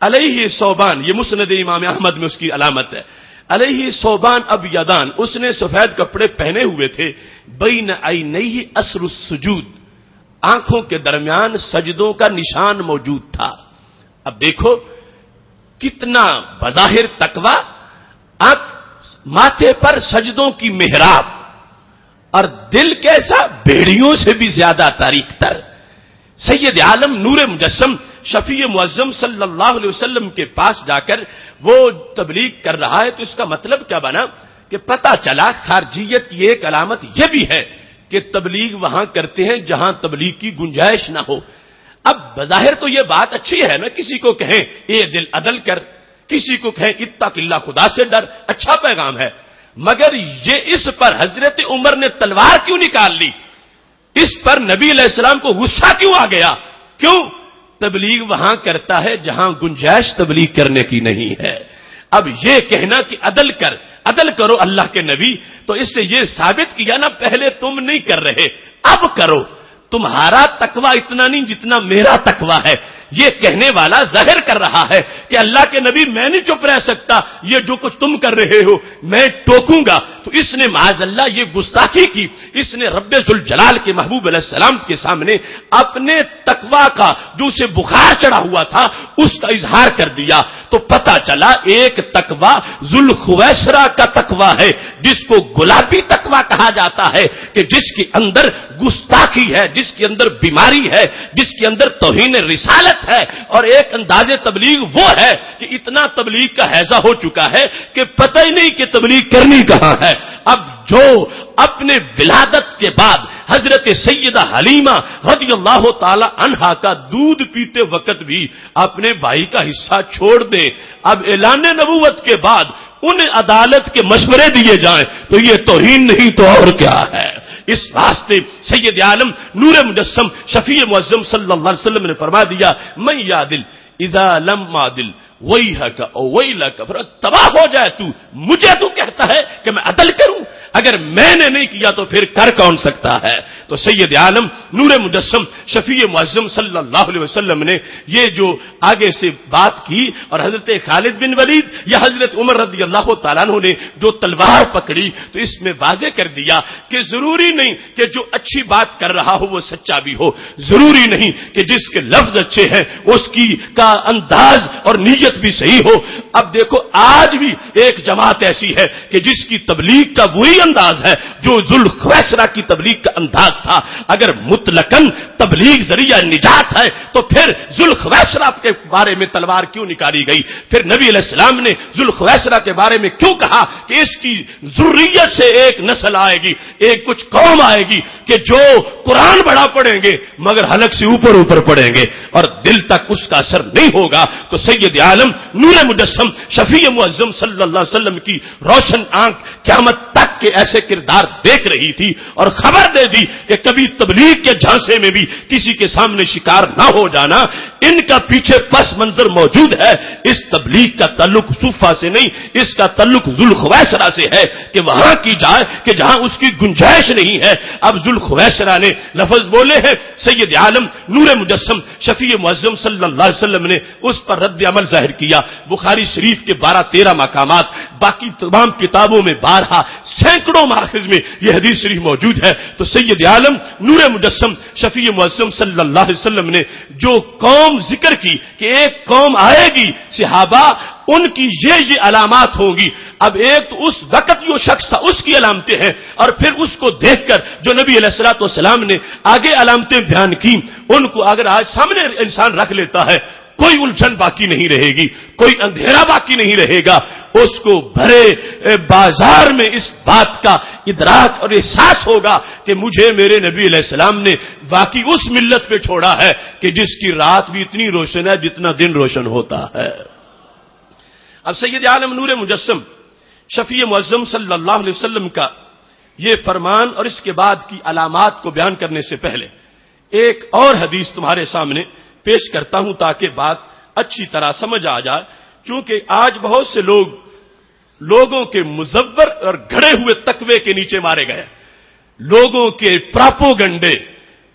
علیہ صوبان، یہ مسند امام احمد میں اس کی علامت ہے، علیہ صوبان ابیضان، اس نے سفید کپڑے پہنے ہوئے تھے، بین عینیہ اثر السجود، آنکھوں کے درمیان سجدوں کا نشان موجود تھا۔ اب دیکھو کتنا بظاہر تقوی، ماتھے پر سجدوں کی محراب اور دل کیسا، بیڑیوں سے بھی زیادہ تاریک تر، سید عالم نور مجسم شفیع معظم صلی اللہ علیہ وسلم کے پاس جا کر وہ تبلیغ کر رہا ہے، تو اس کا مطلب کیا بنا کہ پتہ چلا خارجیت کی ایک علامت یہ بھی ہے کہ تبلیغ وہاں کرتے ہیں جہاں تبلیغ کی گنجائش نہ ہو۔ اب بظاہر تو یہ بات اچھی ہے نا، کسی کو کہیں اے دل عدل کر، کسی کو کہیں اتق اللہ، خدا سے ڈر، اچھا پیغام ہے، مگر یہ اس پر حضرت عمر نے تلوار کیوں نکال لی؟ اس پر نبی علیہ السلام کو غصہ کیوں آ گیا؟ کیوں؟ تبلیغ وہاں کرتا ہے جہاں گنجائش تبلیغ کرنے کی نہیں ہے۔ اب یہ کہنا کہ عدل کر، عدل کرو اللہ کے نبی، تو اس سے یہ ثابت کیا نا پہلے تم نہیں کر رہے، اب کرو، تمہارا تقوی اتنا نہیں جتنا میرا تقوی ہے۔ یہ کہنے والا ظاہر کر رہا ہے کہ اللہ کے نبی میں نہیں چپ رہ سکتا، یہ جو کچھ تم کر رہے ہو میں ٹوکوں گا۔ تو اس نے معاذ اللہ یہ گستاخی کی، اس نے رب ذوالجلال کے محبوب علیہ السلام کے سامنے اپنے تقوی کا جو اسے بخار چڑھا ہوا تھا اس کا اظہار کر دیا۔ تو پتہ چلا ایک تقوی ذوالخویسرہ کا تقوی ہے، جس کو گلابی تقوی کہا جاتا ہے، کہ جس کے اندر گستاخی ہے، جس کے اندر بیماری ہے، جس کے اندر توہین رسالت ہے، اور ایک انداز تبلیغ وہ ہے کہ اتنا تبلیغ کا ہیضہ ہو چکا ہے کہ پتہ ہی نہیں کہ تبلیغ کرنی کہاں ہے۔ اب جو اپنے ولادت کے بعد حضرت سیدہ حلیمہ رضی اللہ تعالی عنہا کا دودھ پیتے وقت بھی اپنے بھائی کا حصہ چھوڑ دے، اب اعلان نبوت کے بعد انہیں عدالت کے مشورے دیے جائیں تو یہ توہین نہیں تو اور کیا ہے۔ اس واسطے سید عالم نور مجسم شفیع معظم صلی اللہ علیہ وسلم نے فرما دیا، من یعدل اذا لم معدل ویحک او ویلک، تباہ ہو جائے تو، مجھے تو کہتا ہے کہ میں عدل کروں، اگر میں نے نہیں کیا تو پھر کر کون سکتا ہے؟ تو سید عالم نور مجسم شفیع معظم صلی اللہ علیہ وسلم نے یہ جو آگے سے بات کی، اور حضرت خالد بن ولید یا حضرت عمر رضی اللہ تعالیٰ عنہ نے جو تلوار پکڑی، تو اس میں واضح کر دیا کہ ضروری نہیں کہ جو اچھی بات کر رہا ہو وہ سچا بھی ہو، ضروری نہیں کہ جس کے لفظ اچھے ہیں اس کی کا انداز اور نیت بھی صحیح ہو۔ اب دیکھو آج بھی ایک جماعت ایسی ہے کہ جس کی تبلیغ کا وہی انداز ہے جو ذوالخویسرہ کی تبلیغ کا انداز تھا۔ اگر مطلقاً تبلیغ ذریعہ نجات ہے تو پھر ذوالخویسرہ کے بارے میں تلوار کیوں نکالی گئی؟ پھر نبی علیہ السلام نے ذوالخویسرہ کے بارے میں کیوں کہا کہ اس کی ذریت سے ایک نسل آئے گی، ایک کچھ قوم آئے گی کہ جو قرآن بڑا پڑھیں گے مگر حلق سے اوپر اوپر پڑھیں گے اور دل تک اس کا اثر نہیں ہوگا۔ تو سید عالم نور مجسم شفیع معظم صلی اللہ علیہ وسلم کی روشن آنکھ قیامت تک کے ایسے کردار دیکھ رہی تھی اور خبر دے دی کہ کبھی تبلیغ کے جھانسے میں بھی کسی کے سامنے شکار نہ ہو جانا۔ ان کا پیچھے پس منظر موجود ہے، اس تبلیغ کا تعلق صوفہ سے نہیں، اس کا تعلق ذوالخویسرہ سے ہے کہ وہاں کی جائے کہ جہاں اس کی گنجائش نہیں ہے۔ اب ذوالخویسرہ نے لفظ بولے ہیں، سید عالم نور مجسم شفیع معظم صلی اللہ علیہ وسلم نے اس پر رد عمل ظاہر کیا۔ بخاری شریف کے 12-13 مقامات، باقی تمام کتابوں میں 12 سینکڑوں ماخذ میں یہ حدیث شریف موجود ہے۔ تو سید عالم نور مجسم شفیع معظم صلی اللہ علیہ وسلم نے جو قوم ذکر کی کہ ایک قوم آئے گی، صحابہ ان کی یہ علامات ہوں گی۔ اب ایک تو اس وقت جو شخص تھا اس کی علامتیں ہیں، اور پھر اس کو دیکھ کر جو نبی علیہ الصلوۃ والسلام نے آگے علامتیں بیان کی، ان کو اگر آج سامنے انسان رکھ لیتا ہے کوئی الجھن باقی نہیں رہے گی، کوئی اندھیرا باقی نہیں رہے گا۔ اس کو بھرے بازار میں اس بات کا ادراک اور احساس ہوگا کہ مجھے میرے نبی علیہ السلام نے واقعی اس ملت پہ چھوڑا ہے کہ جس کی رات بھی اتنی روشن ہے جتنا دن روشن ہوتا ہے۔ اب سید عالم نور مجسم شفیع معظم صلی اللہ علیہ وسلم کا یہ فرمان اور اس کے بعد کی علامات کو بیان کرنے سے پہلے ایک اور حدیث تمہارے سامنے پیش کرتا ہوں تاکہ بات اچھی طرح سمجھ آ جائے، چونکہ آج بہت سے لوگوں کے مزور اور گھڑے ہوئے تقوی کے نیچے مارے گئے، لوگوں کے پراپوگنڈے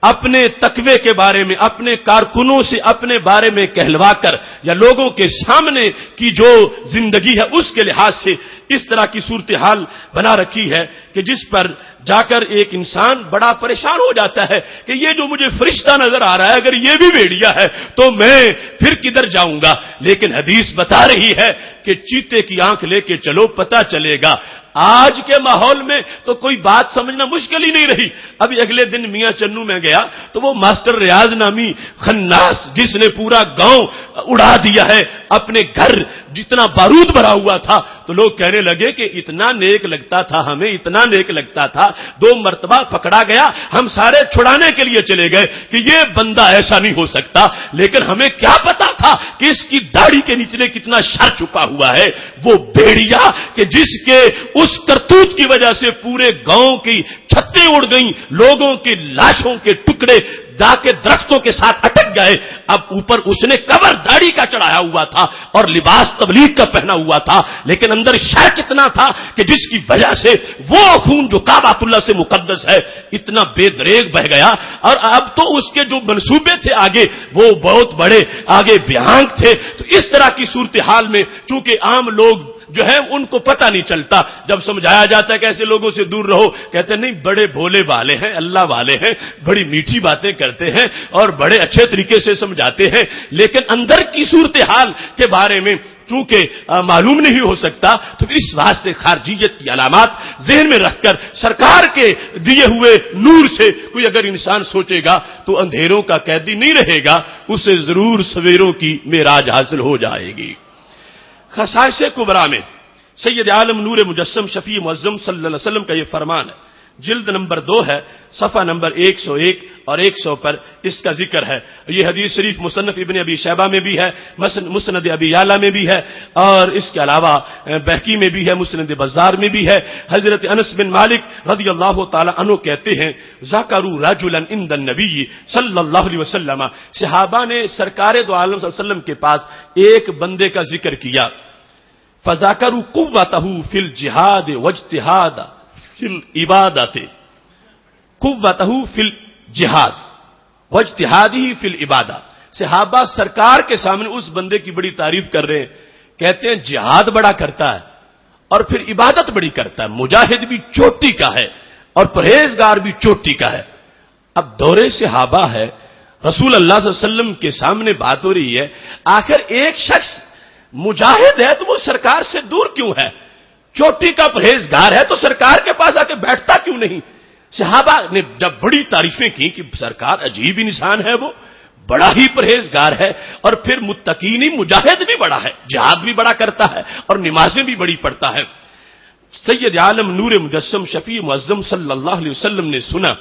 اپنے تقوی کے بارے میں اپنے کارکنوں سے اپنے بارے میں کہلوا کر یا لوگوں کے سامنے کی جو زندگی ہے اس کے لحاظ سے اس طرح کی صورتحال بنا رکھی ہے کہ جس پر جا کر ایک انسان بڑا پریشان ہو جاتا ہے کہ یہ جو مجھے فرشتہ نظر آ رہا ہے اگر یہ بھی بھیڑیا ہے تو میں پھر کدھر جاؤں گا؟ لیکن حدیث بتا رہی ہے کہ چیتے کی آنکھ لے کے چلو، پتہ چلے گا۔ آج کے ماحول میں تو کوئی بات سمجھنا مشکل ہی نہیں رہی۔ ابھی اگلے دن میاں چنو میں گیا تو وہ ماسٹر ریاض نامی خناس جس نے پورا گاؤں اڑا دیا ہے، اپنے گھر جتنا بارود بھرا ہوا تھا، تو لوگ کہنے لگے کہ اتنا نیک لگتا تھا ہمیں، اتنا نیک لگتا تھا، 2 مرتبہ پکڑا گیا، ہم سارے چھڑانے کے لیے چلے گئے کہ یہ بندہ ایسا نہیں ہو سکتا، لیکن ہمیں کیا پتا تھا کہ اس کی داڑھی کے نیچے کتنا شر چھپا ہوا ہے۔ وہ بھیڑیا کہ جس کے اس کرتوت کی وجہ سے پورے گاؤں کی چھتیں اڑ گئیں، لوگوں کی لاشوں کے ٹکڑے جا کے درختوں کے ساتھ اٹک گئے، اب اوپر اس نے کور داڑھی کا چڑھایا ہوا تھا اور لباس تبلیغ کا پہنا ہوا تھا، لیکن اندر شر کتنا تھا کہ جس کی وجہ سے وہ خون جو کعبۃ اللہ سے مقدس ہے اتنا بے دریغ بہ گیا۔ اور اب تو اس کے جو منصوبے تھے آگے وہ بہت بڑے آگے بھیانک تھے۔ تو اس طرح کی صورتحال میں چونکہ عام لوگ جو ہے ان کو پتہ نہیں چلتا، جب سمجھایا جاتا ہے کہ ایسے لوگوں سے دور رہو، کہتے ہیں نہیں بڑے بھولے والے ہیں، اللہ والے ہیں، بڑی میٹھی باتیں کرتے ہیں اور بڑے اچھے طریقے سے سمجھاتے ہیں، لیکن اندر کی صورتحال کے بارے میں چونکہ معلوم نہیں ہو سکتا، تو اس واسطے خارجیت کی علامات ذہن میں رکھ کر سرکار کے دیے ہوئے نور سے کوئی اگر انسان سوچے گا تو اندھیروں کا قیدی نہیں رہے گا، اسے ضرور سویروں کی معراج حاصل ہو جائے گی۔ خصائص کبریٰ میں سید عالم نور مجسم شفیع معظم صلی اللہ علیہ وسلم کا یہ فرمان ہے، جلد نمبر 2 ہے، صفحہ نمبر 101 اور 100 پر اس کا ذکر ہے۔ یہ حدیث شریف مصنف ابن ابی شیبہ میں بھی ہے، مسند ابی یعلا میں بھی ہے، اور اس کے علاوہ بہقی میں بھی ہے، مسند بزار میں بھی ہے۔ حضرت انس بن مالک رضی اللہ تعالی عنہ کہتے ہیں ذکروا رجلا عند النبی صلی اللہ علیہ وسلم، صحابہ نے سرکار دو عالم صلی اللہ علیہ وسلم کے پاس ایک بندے کا ذکر کیا، فذاکروا قوتہ فی الجہاد واجتہاد فی العبادت، قوتہ فی الجہاد واجتہادہ فی العبادہ۔ صحابہ سرکار کے سامنے اس بندے کی بڑی تعریف کر رہے ہیں، کہتے ہیں جہاد بڑا کرتا ہے اور پھر عبادت بڑی کرتا ہے، مجاہد بھی چوٹی کا ہے اور پرہیزگار بھی چوٹی کا ہے۔ اب دور صحابہ ہے، رسول اللہ صلی اللہ علیہ وسلم کے سامنے بات ہو رہی ہے، آخر ایک شخص مجاہد ہے تو وہ سرکار سے دور کیوں ہے؟ چوٹی کا پرہیزگار ہے تو سرکار کے پاس آ کے بیٹھتا کیوں نہیں؟ صحابہ نے جب بڑی تعریفیں کی کہ سرکار عجیب انسان ہے، وہ بڑا ہی پرہیزگار ہے اور پھر متقینی مجاہد بھی بڑا ہے، جہاد بھی بڑا کرتا ہے اور نمازیں بھی بڑی پڑھتا ہے۔ سید عالم نور مجسم شفیع معظم صلی اللہ علیہ وسلم نے سنا،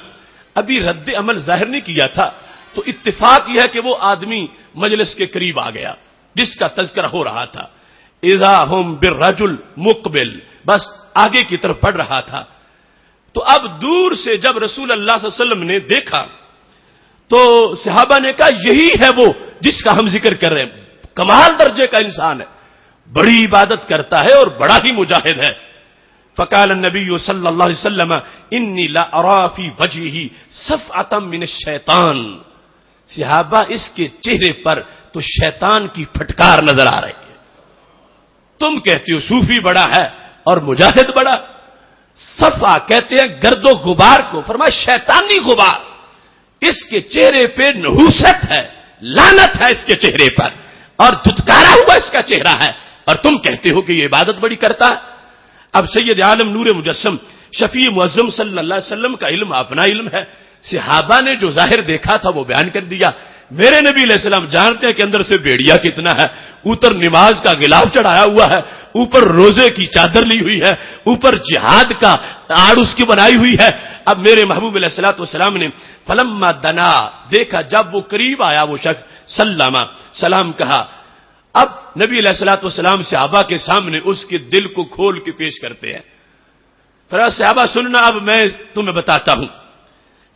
ابھی رد عمل ظاہر نہیں کیا تھا، تو اتفاق یہ ہے کہ وہ آدمی مجلس کے قریب آ گیا جس کا تذکرہ ہو رہا تھا، اذا ہم بالرجل مقبل، بس آگے کی طرف بڑھ رہا تھا۔ تو اب دور سے جب رسول اللہ صلی اللہ علیہ وسلم نے دیکھا تو صحابہ نے کہا یہی ہے وہ جس کا ہم ذکر کر رہے ہیں، کمال درجے کا انسان ہے، بڑی عبادت کرتا ہے اور بڑا ہی مجاہد ہے۔ فقال النبی صلی اللہ علیہ وسلم انی لا ارى فی وجهه صفعة من الشیطان، صحابہ اس کے چہرے پر تو شیطان کی پھٹکار نظر آ رہی ہے۔ تم کہتے ہو صوفی بڑا ہے اور مجاہد بڑا، صفا کہتے ہیں گرد و غبار کو، فرمایا شیطانی غبار، اس کے چہرے پہ نحوست ہے، لعنت ہے اس کے چہرے پر، اور دھتکارا ہوا اس کا چہرہ ہے، اور تم کہتے ہو کہ یہ عبادت بڑی کرتا ہے۔ اب سید عالم نور مجسم شفیع معظم صلی اللہ علیہ وسلم کا علم اپنا علم ہے، صحابہ نے جو ظاہر دیکھا تھا وہ بیان کر دیا۔ میرے نبی علیہ السلام جانتے ہیں کہ اندر سے بیڑیا کتنا ہے، اوپر نماز کا غلاف چڑھایا ہوا ہے، اوپر روزے کی چادر لی ہوئی ہے، اوپر جہاد کا آڑ اس کی بنائی ہوئی ہے۔ اب میرے محبوب علیہ الصلوۃ والسلام نے فلما دنا، دیکھا جب وہ قریب آیا وہ شخص، سلم، سلام کہا۔ اب نبی علیہ الصلوۃ والسلام صحابہ کے سامنے اس کے دل کو کھول کے پیش کرتے ہیں۔ پھر صحابہ سننا، اب میں تمہیں بتاتا ہوں۔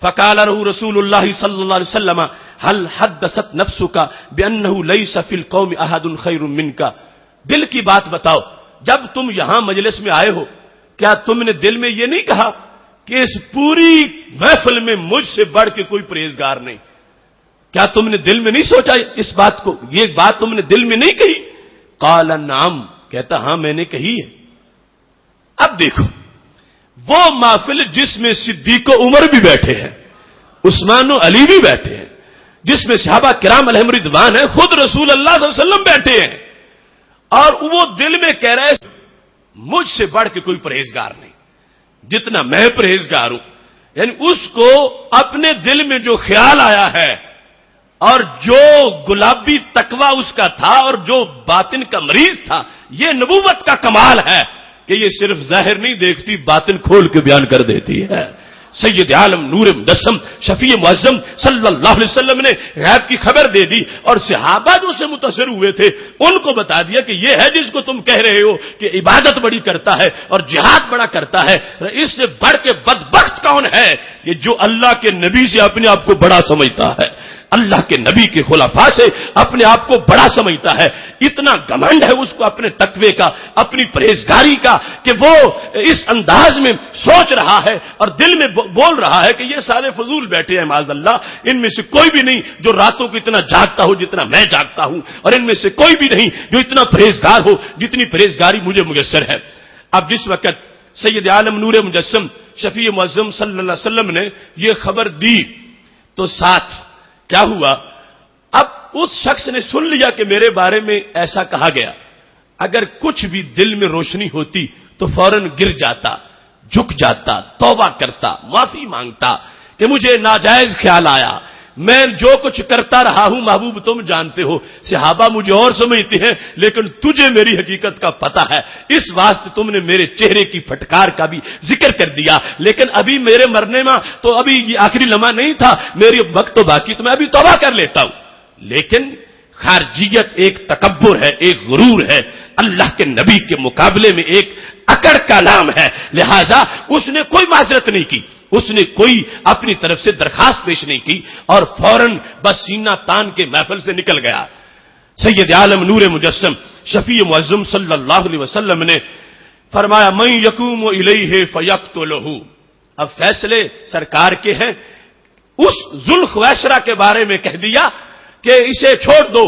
فقال له رسول اللہ صلی اللہ علیہ وسلم هل حدثت نفسك بانه ليس في القوم احد خير منك، دل کی بات بتاؤ، جب تم یہاں مجلس میں آئے ہو کیا تم نے دل میں یہ نہیں کہا کہ اس پوری محفل میں مجھ سے بڑھ کے کوئی پرہیزگار نہیں؟ کیا تم نے دل میں نہیں سوچا اس بات کو، یہ بات تم نے دل میں نہیں کہی؟ قال نعم، کہتا ہاں میں نے کہی ہے۔ اب دیکھو وہ محفل جس میں صدیق و عمر بھی بیٹھے ہیں، عثمان و علی بھی بیٹھے ہیں، جس میں صحابہ کرام علیہم رضوان ہیں، خود رسول اللہ صلی اللہ علیہ وسلم بیٹھے ہیں، اور وہ دل میں کہہ رہے مجھ سے بڑھ کے کوئی پرہیزگار نہیں، جتنا میں پرہیزگار ہوں. یعنی اس کو اپنے دل میں جو خیال آیا ہے اور جو گلابی تقوی اس کا تھا اور جو باطن کا مریض تھا، یہ نبوت کا کمال ہے کہ یہ صرف ظاہر نہیں دیکھتی، باطن کھول کے بیان کر دیتی ہے. سید عالم نور مجسم شفیع معظم صلی اللہ علیہ وسلم نے غیب کی خبر دے دی، اور صحابہ جو سے متاثر ہوئے تھے ان کو بتا دیا کہ یہ ہے جس کو تم کہہ رہے ہو کہ عبادت بڑی کرتا ہے اور جہاد بڑا کرتا ہے. اس سے بڑھ کے بدبخت کون ہے کہ جو اللہ کے نبی سے اپنے آپ کو بڑا سمجھتا ہے، اللہ کے نبی کے خلفاء سے اپنے آپ کو بڑا سمجھتا ہے. اتنا گھمنڈ ہے اس کو اپنے تقوی کا، اپنی پرہیزگاری کا، کہ وہ اس انداز میں سوچ رہا ہے اور دل میں بول رہا ہے کہ یہ سارے فضول بیٹھے ہیں معاذ اللہ، ان میں سے کوئی بھی نہیں جو راتوں کو اتنا جاگتا ہو جتنا میں جاگتا ہوں، اور ان میں سے کوئی بھی نہیں جو اتنا پرہیزگار ہو جتنی پرہیزگاری مجھے میسر ہے. اب جس وقت سید عالم نور مجسم شفیع معظم صلی اللہ علیہ وسلم نے یہ خبر دی تو ساتھ کیا ہوا؟ اب اس شخص نے سن لیا کہ میرے بارے میں ایسا کہا گیا، اگر کچھ بھی دل میں روشنی ہوتی تو فوراً گر جاتا، جھک جاتا، توبہ کرتا، معافی مانگتا کہ مجھے ناجائز خیال آیا، میں جو کچھ کرتا رہا ہوں محبوب تم جانتے ہو، صحابہ مجھے اور سمجھتے ہیں لیکن تجھے میری حقیقت کا پتہ ہے، اس واسطے تم نے میرے چہرے کی پھٹکار کا بھی ذکر کر دیا، لیکن ابھی میرے مرنے میں تو ابھی یہ آخری لمحہ نہیں تھا، میری وقت تو باقی، تو میں ابھی توبہ کر لیتا ہوں. لیکن خارجیت ایک تکبر ہے، ایک غرور ہے، اللہ کے نبی کے مقابلے میں ایک اکڑ کا نام ہے، لہذا اس نے کوئی معذرت نہیں کی، اس نے کوئی اپنی طرف سے درخواست پیش نہیں کی اور فوراً بس سینہ تان کے محفل سے نکل گیا. سید عالم نور مجسم شفیع معظم صلی اللہ علیہ وسلم نے فرمایا من یقوم الیہ فیقتلہ. اب فیصلے سرکار کے ہیں. اس ذوالخویشرہ کے بارے میں کہہ دیا کہ اسے چھوڑ دو،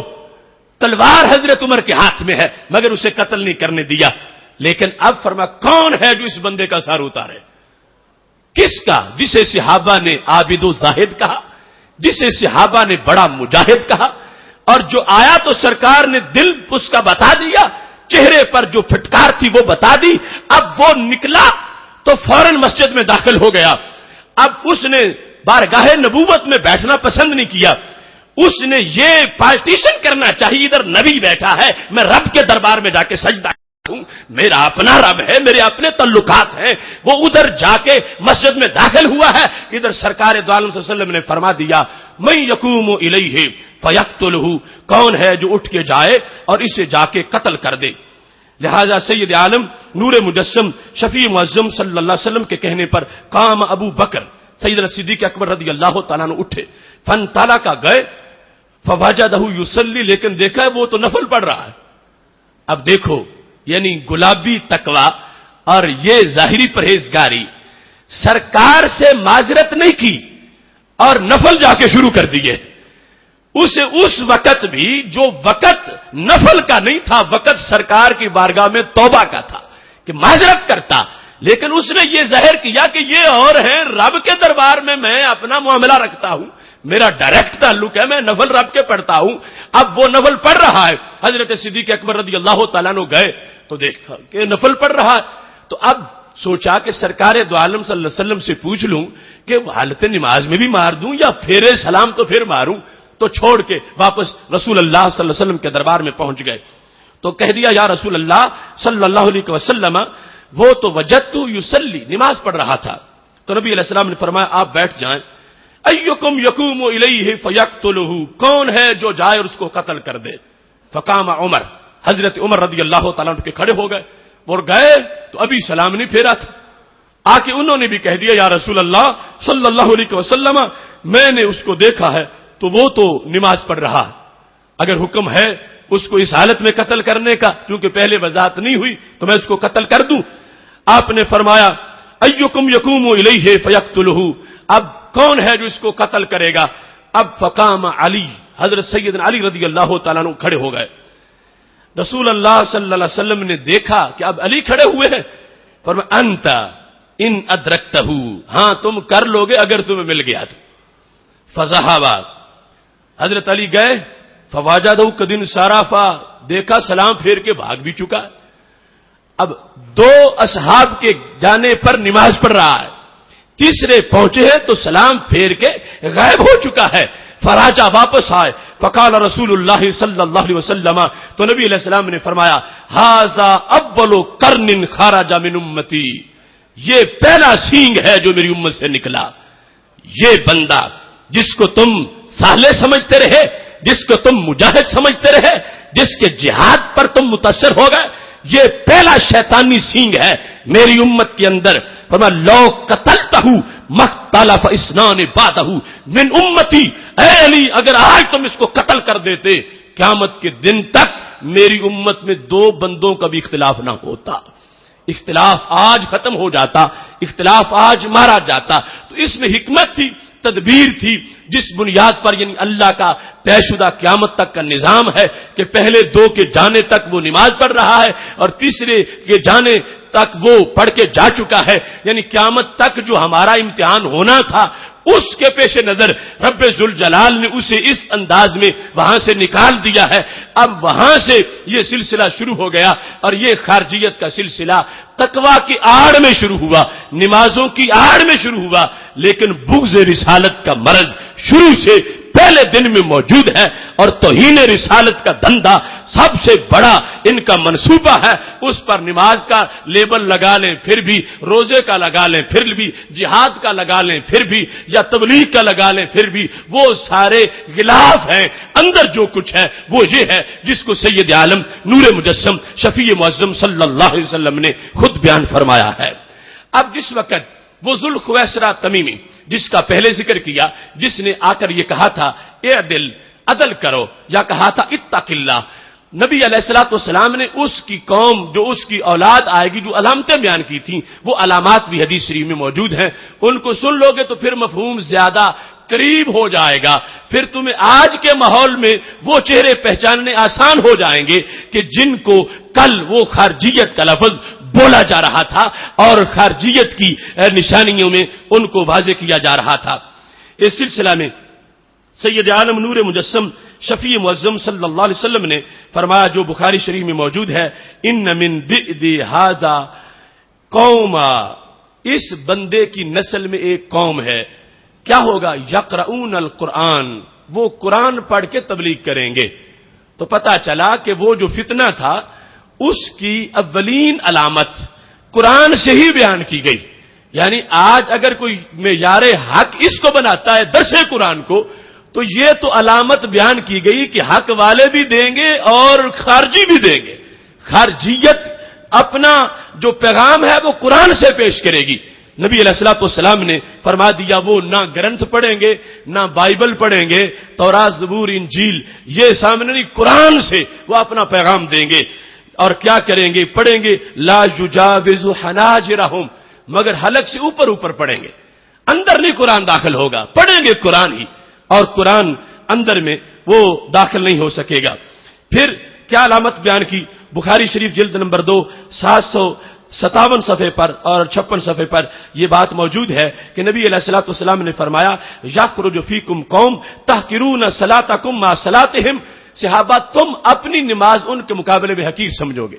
تلوار حضرت عمر کے ہاتھ میں ہے، مگر اسے قتل نہیں کرنے دیا. لیکن اب فرما کون ہے جو اس بندے کا سر اتارے؟ کس کا؟ جسے صحابہ نے عابد و زاہد کہا، جسے صحابہ نے بڑا مجاہد کہا، اور جو آیا تو سرکار نے دل اس کا بتا دیا، چہرے پر جو پھٹکار تھی وہ بتا دی. اب وہ نکلا تو فوراً مسجد میں داخل ہو گیا. اب اس نے بارگاہ نبوت میں بیٹھنا پسند نہیں کیا، اس نے یہ پارٹیشن کرنا چاہیے، ادھر نبی بیٹھا ہے، میں رب کے دربار میں جا کے سجدہ ہوں، میرا اپنا رب ہے، میرے اپنے تعلقات ہیں. وہ ادھر جا کے مسجد میں داخل ہوا ہے، ادھر سرکار دو عالم صلی اللہ علیہ وسلم نے فرما دیا من یقوم الیہ فیقتلہ، کون ہے جو اٹھ کے جائے اور اسے جا کے قتل کر دے. لہذا سید عالم نور مجسم شفیع معظم صلی اللہ علیہ وسلم کے کہنے پر قام ابو بکر سیدنا صدیق اکبر رضی اللہ تعالیٰ عنہ اٹھے، فن تالا کا گئے، فوجدہ یصلی، لیکن دیکھا وہ تو نفل پڑھ رہا ہے. اب دیکھو یعنی گلابی تقوی اور یہ ظاہری پرہیزگاری، سرکار سے معذرت نہیں کی اور نفل جا کے شروع کر دیے. اسے اس وقت بھی جو وقت نفل کا نہیں تھا، وقت سرکار کی بارگاہ میں توبہ کا تھا کہ معذرت کرتا، لیکن اس نے یہ ظاہر کیا کہ یہ اور ہیں، رب کے دربار میں میں اپنا معاملہ رکھتا ہوں، میرا ڈائریکٹ تعلق ہے، میں نفل رب کے پڑھتا ہوں. اب وہ نفل پڑھ رہا ہے. حضرت صدیق اکبر رضی اللہ تعالیٰ عنہ گئے تو دیکھا کہ نفل پڑھ رہا ہے، تو اب سوچا کہ سرکار دو عالم صلی اللہ علیہ وسلم سے پوچھ لوں کہ حالت نماز میں بھی مار دوں یا پھیرے سلام تو پھر ماروں. تو چھوڑ کے واپس رسول اللہ صلی اللہ علیہ وسلم کے دربار میں پہنچ گئے تو کہہ دیا یا رسول اللہ صلی اللہ علیہ وسلم وہ تو وجدت یصلی، نماز پڑھ رہا تھا. تو نبی علیہ السلام نے فرمایا آپ بیٹھ جائیں. ایکم یقوم الیہ فیقتلہ، کون ہے جو جائے اور اس کو قتل کر دے؟ فقام عمر، حضرت عمر رضی اللہ تعالیٰ عنہ کے کھڑے ہو گئے اور گئے تو ابھی سلام نہیں پھیرا تھا. آ کے انہوں نے بھی کہہ دیا یا رسول اللہ صلی اللہ علیہ وسلم میں نے اس کو دیکھا ہے تو وہ تو نماز پڑھ رہا ہے، اگر حکم ہے اس کو اس حالت میں قتل کرنے کا، کیونکہ پہلے وضاحت نہیں ہوئی تو میں اس کو قتل کر دوں. آپ نے فرمایا ایکم یقوم الیہ فیقتلہ، اب کون ہے جو اس کو قتل کرے گا؟ اب فقام علی، حضرت سیدنا علی رضی اللہ تعالیٰ عنہ کھڑے ہو گئے. رسول اللہ صلی اللہ علیہ وسلم نے دیکھا کہ اب علی کھڑے ہوئے ہیں، فرمایا انت ان ادرکتہ، ہاں تم کر لوگے اگر تمہیں مل گیا تو. فذهبا، حضرت علی گئے، فواجدہ قد انصرفا، دیکھا سلام پھیر کے بھاگ بھی چکا. اب دو اصحاب کے جانے پر نماز پڑھ رہا ہے، تیسرے پہنچے ہیں تو سلام پھیر کے غائب ہو چکا ہے. فراجا، واپس آئے. فقال رسول اللہ صلی اللہ علیہ وسلم، تو نبی علیہ السلام نے فرمایا ھذا اول قرن خرج من امتی، یہ پہلا سینگ ہے جو میری امت سے نکلا. یہ بندہ جس کو تم صالح سمجھتے رہے، جس کو تم مجاہد سمجھتے رہے، جس کے جہاد پر تم متاثر ہو گئے، یہ پہلا شیطانی سینگ ہے میری امت کے اندر. فرمایا لو قتلتہ مختلف اسنان بعدہ من امتی، اے علی اگر آج تم اس کو قتل کر دیتے، قیامت کے دن تک میری امت میں دو بندوں کا بھی اختلاف نہ ہوتا. اختلاف آج ختم ہو جاتا، اختلاف آج مارا جاتا. تو اس میں حکمت تھی، تدبیر تھی، جس بنیاد پر یعنی اللہ کا طے شدہ قیامت تک کا نظام ہے کہ پہلے دو کے جانے تک وہ نماز پڑھ رہا ہے اور تیسرے کے جانے تک وہ پڑھ کے جا چکا ہے. یعنی قیامت تک جو ہمارا امتحان ہونا تھا اس کے پیش نظر رب ذوالجلال نے اسے اس انداز میں وہاں سے نکال دیا ہے. اب وہاں سے یہ سلسلہ شروع ہو گیا اور یہ خارجیت کا سلسلہ تقویٰ کی آڑ میں شروع ہوا، نمازوں کی آڑ میں شروع ہوا، لیکن بغض رسالت کا مرض شروع سے پہلے دن میں موجود ہے اور توہین رسالت کا دھندا سب سے بڑا ان کا منصوبہ ہے. اس پر نماز کا لیبل لگا لیں پھر بھی، روزے کا لگا لیں پھر بھی، جہاد کا لگا لیں پھر بھی، یا تبلیغ کا لگا لیں پھر بھی، وہ سارے غلاف ہیں. اندر جو کچھ ہے وہ یہ ہے جس کو سید عالم نور مجسم شفیع معظم صلی اللہ علیہ وسلم نے خود بیان فرمایا ہے. اب جس وقت وہ ذوالخویسرہ تمیمی جس کا پہلے ذکر کیا، جس نے آ کر یہ کہا تھا اعدل، عدل کرو، یا کہا تھا اتق اللہ، نبی علیہ الصلوۃ والسلام نے اس کی قوم جو اس کی اولاد آئے گی جو علامتیں بیان کی تھیں، وہ علامات بھی حدیث شریف میں موجود ہیں. ان کو سن لو گے تو پھر مفہوم زیادہ قریب ہو جائے گا. پھر تمہیں آج کے ماحول میں وہ چہرے پہچاننے آسان ہو جائیں گے کہ جن کو کل وہ خارجیت کا لفظ بولا جا رہا تھا اور خارجیت کی نشانیوں میں ان کو واضح کیا جا رہا تھا. اس سلسلہ میں سید عالم نور مجسم شفیع معظم صلی اللہ علیہ وسلم نے فرمایا جو بخاری شریف میں موجود ہے، ان من ذئب ھذا قوم، اس بندے کی نسل میں ایک قوم ہے، کیا ہوگا؟ یقرؤون القرآن، وہ قرآن پڑھ کے تبلیغ کریں گے. تو پتہ چلا کہ وہ جو فتنہ تھا اس کی اولین علامت قرآن سے ہی بیان کی گئی. یعنی آج اگر کوئی معیار حق اس کو بناتا ہے درس قرآن کو، تو یہ تو علامت بیان کی گئی کہ حق والے بھی دیں گے اور خارجی بھی دیں گے. خارجیت اپنا جو پیغام ہے وہ قرآن سے پیش کرے گی. نبی علیہ الصلوۃ والسلام نے فرما دیا وہ نہ گرنتھ پڑھیں گے، نہ بائبل پڑھیں گے، تورات زبور انجیل یہ سامنے نہیں، قرآن سے وہ اپنا پیغام دیں گے. اور کیا کریں گے؟ پڑھیں گے لا یجاوز حناجرہم، مگر حلق سے اوپر اوپر پڑھیں گے، اندر نہیں قرآن داخل ہوگا. پڑھیں گے قرآن ہی اور قرآن اندر میں وہ داخل نہیں ہو سکے گا. پھر کیا علامت بیان کی؟ بخاری شریف جلد نمبر 2 757 صفحے پر اور 56 صفحے پر یہ بات موجود ہے کہ نبی علیہ الصلوۃ والسلام نے فرمایا یخرج فیکم قوم تحقرون صلاتکم مع صلاتہم، صحابہ تم اپنی نماز ان کے مقابلے میں حقیر سمجھو گے،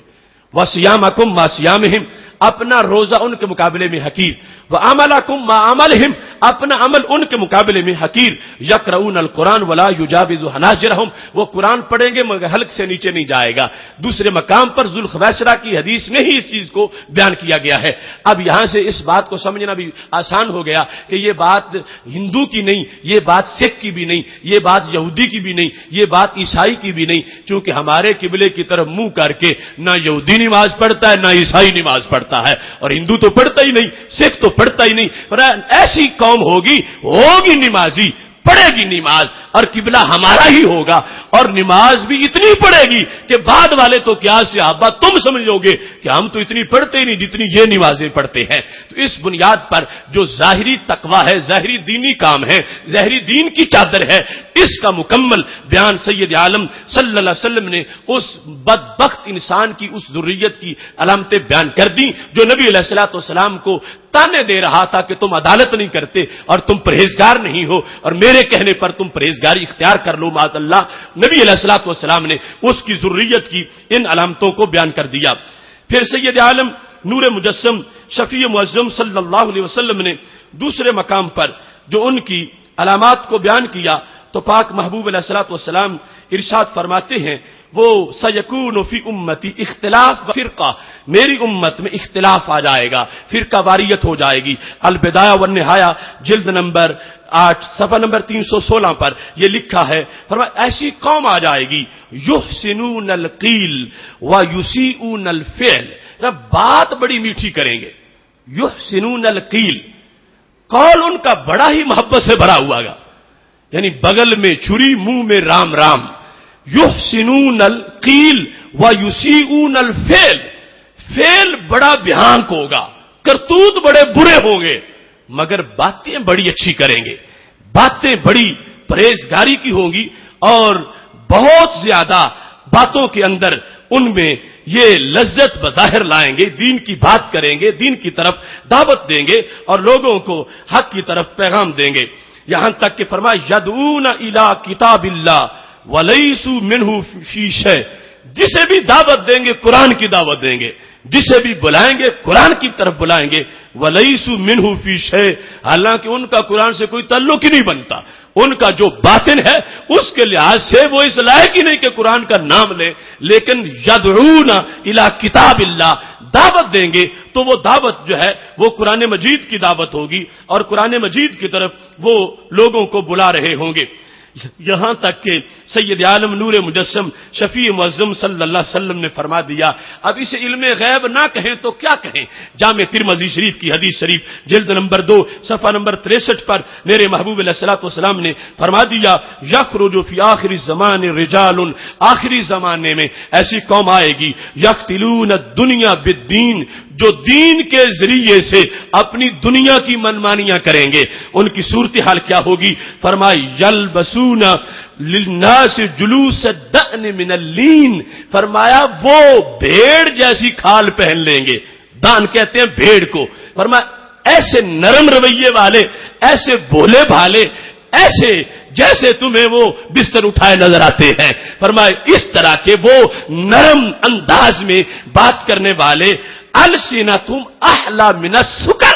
وصیامکم مع صیامہم، اپنا روزہ ان کے مقابلے میں حقیر، وعملکم مع عملہم، اپنا عمل ان کے مقابلے میں حقیر. یقرؤون القرآن ولا یجاوز حناجرہم، وہ قرآن پڑھیں گے مگر حلق سے نیچے نہیں جائے گا. دوسرے مقام پر ذوالخویسرہ کی حدیث میں ہی اس چیز کو بیان کیا گیا ہے. اب یہاں سے اس بات کو سمجھنا بھی آسان ہو گیا کہ یہ بات ہندو کی نہیں، یہ بات سکھ کی بھی نہیں، یہ بات یہودی کی بھی نہیں، یہ بات عیسائی کی بھی نہیں، چونکہ ہمارے قبلے کی طرف منہ کر کے نہ یہودی نماز پڑھتا ہے نہ عیسائی نماز پڑھتا ہے، اور ہندو تو پڑھتا ہی نہیں، سکھ تو پڑھتا ہی نہیں. ایسی قوم ہوگی نمازی، پڑھے گی نماز، اور قبلہ ہمارا ہی ہوگا، اور نماز بھی اتنی پڑے گی کہ بعد والے تو کیا صحابہ تم سمجھو گے کہ ہم تو اتنی پڑھتے ہی نہیں جتنی یہ نمازیں پڑھتے ہیں۔ تو اس بنیاد پر جو ظاہری تقویٰ ہے، ظاہری دینی کام ہے، ظاہری دین کی چادر ہے، اس کا مکمل بیان سید عالم صلی اللہ علیہ وسلم نے اس بدبخت انسان کی اس ذریت کی علامتیں بیان کر دی جو نبی علیہ الصلوۃ والسلام کو تانے دے رہا تھا کہ تم عدالت نہیں کرتے اور تم پرہیزگار نہیں ہو، اور میرے کہنے پر تم پرہیزگاری اختیار کر لو معاذ اللہ۔ نبی علیہ الصلوۃ والسلام نے اس کی ذریت کی ان علامتوں کو بیان کر دیا۔ پھر سید عالم نور مجسم شفیع معظم صلی اللہ علیہ وسلم نے دوسرے مقام پر جو ان کی علامات کو بیان کیا تو پاک محبوب علیہ الصلوۃ والسلام ارشاد فرماتے ہیں وہ سیکون فی امتی اختلاف و فرقہ، میری امت میں اختلاف آ جائے گا، فرقہ واریت ہو جائے گی۔ البدایہ والنہایہ جلد نمبر 8 صفحہ نمبر 316 پر یہ لکھا ہے، فرمایا ایسی قوم آ جائے گی یحسنون القیل و یسیئون الفعل، بات بڑی میٹھی کریں گے، یحسنون القیل، قول ان کا بڑا ہی محبت سے بھرا ہوا گا، یعنی بغل میں چھری منہ میں رام رام۔ یحسنون القیل و یسیئون الفعل، فعل بڑا بھیانک ہوگا، کرتوت بڑے برے ہوں گے، مگر باتیں بڑی اچھی کریں گے، باتیں بڑی پرہیزگاری کی ہوں گی، اور بہت زیادہ باتوں کے اندر ان میں یہ لذت بظاہر لائیں گے، دین کی بات کریں گے، دین کی طرف دعوت دیں گے اور لوگوں کو حق کی طرف پیغام دیں گے۔ یہاں تک کہ فرمایا یدعون الی کتاب اللہ ولیسوا منہ فی شیء، جسے بھی دعوت دیں گے قرآن کی دعوت دیں گے، جسے بھی بلائیں گے قرآن کی طرف بلائیں گے، ولیسوا منہ فی شیء، حالانکہ ان کا قرآن سے کوئی تعلق ہی نہیں بنتا، ان کا جو باطن ہے اس کے لحاظ سے وہ اس لائق ہی نہیں کہ قرآن کا نام لیں، لیکن یدعون الی کتاب اللہ، دعوت دیں گے تو وہ دعوت جو ہے وہ قرآن مجید کی دعوت ہوگی اور قرآن مجید کی طرف وہ لوگوں کو بلا رہے ہوں گے۔ یہاں تک کہ سید عالم نور مجسم شفیع معظم صلی اللہ علیہ وسلم نے فرما دیا، اب اسے علم غیب نہ کہیں تو کیا کہیں، جامع ترمذی شریف کی حدیث شریف جلد نمبر 2 صفحہ نمبر 63 پر میرے محبوب علیہ الصلوۃ والسلام نے فرما دیا یخرج فی آخر الزمان رجال، آخری زمانے میں ایسی قوم آئے گی یقتلون الدنیا بالدین، جو دین کے ذریعے سے اپنی دنیا کی منمانیاں کریں گے۔ ان کی صورتحال کیا ہوگی؟ فرمایا یلبسون للناس جلوس الدأن من اللین، فرمایا وہ بھیڑ جیسی کھال پہن لیں گے، دان کہتے ہیں بھیڑ کو، فرمایا ایسے نرم رویے والے، ایسے بھولے بھالے، ایسے جیسے تمہیں وہ بستر اٹھائے نظر آتے ہیں، فرمایا اس طرح کے وہ نرم انداز میں بات کرنے والے، السنتہم احلی من السکر،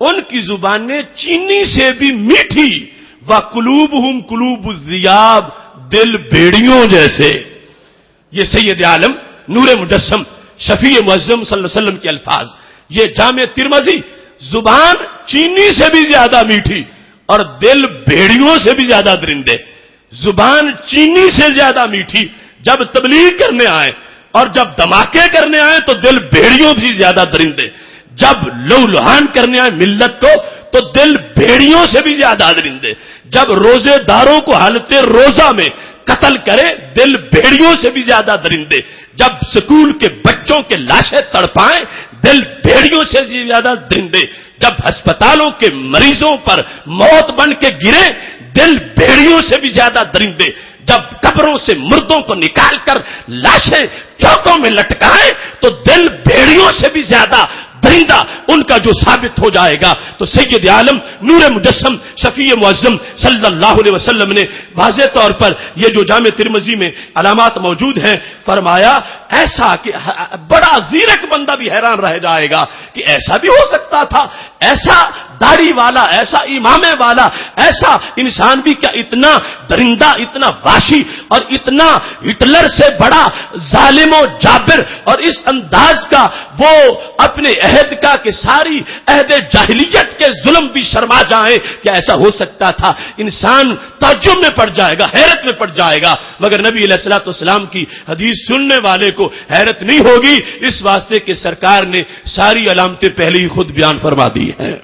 ان کی زبانیں چینی سے بھی میٹھی، وقلوبہم قلوب الذئاب، دل بھیڑیوں جیسے۔ یہ سید عالم نور مجسم شفیع معظم صلی اللہ علیہ وسلم کے الفاظ، یہ جامع ترمذی، زبان چینی سے بھی زیادہ میٹھی اور دل بھیڑیوں سے بھی زیادہ درندے، زبان چینی سے زیادہ میٹھی جب تبلیغ کرنے آئے، اور جب دھماکے کرنے آئے تو دل بھیڑیوں سے زیادہ درندے، جب لو لہان کرنے آئے ملت کو تو دل بھیڑیوں سے بھی زیادہ درندے، جب روزے داروں کو حالت روزہ میں قتل کرے دل بھیڑیوں سے بھی زیادہ درندے، جب سکول کے بچوں کے لاشیں تڑپائیں دل بھیڑیوں سے زیادہ درندے، جب ہسپتالوں کے مریضوں پر موت بن کے گرے دل بھیڑیوں سے بھی زیادہ درندے، جب قبروں سے مردوں کو نکال کر لاشیں چوکوں میں لٹکائیں تو دل بھیڑیوں سے بھی زیادہ درندہ ان کا جو ثابت ہو جائے گا۔ تو سید عالم نور مجسم شفیع معظم صلی اللہ علیہ وسلم نے واضح طور پر یہ جو جامع ترمذی میں علامات موجود ہیں فرمایا ایسا کہ بڑا زیرک بندہ بھی حیران رہ جائے گا کہ ایسا بھی ہو سکتا تھا، ایسا داڑھی والا، ایسا امامے والا، ایسا انسان بھی کیا اتنا درندہ، اتنا واشی اور اتنا ہٹلر سے بڑا ظالم و جابر، اور اس انداز کا وہ اپنے عہد کا کہ ساری عہد جاہلیت کے ظلم بھی شرما جائیں، کیا ایسا ہو سکتا تھا؟ انسان تعجب میں پڑ جائے گا، حیرت میں پڑ جائے گا، مگر نبی علیہ الصلوۃ والسلام کی حدیث سننے والے کو حیرت نہیں ہوگی، اس واسطے کہ سرکار نے ساری علامتیں پہلے ہی خود بیان فرما دی ہیں۔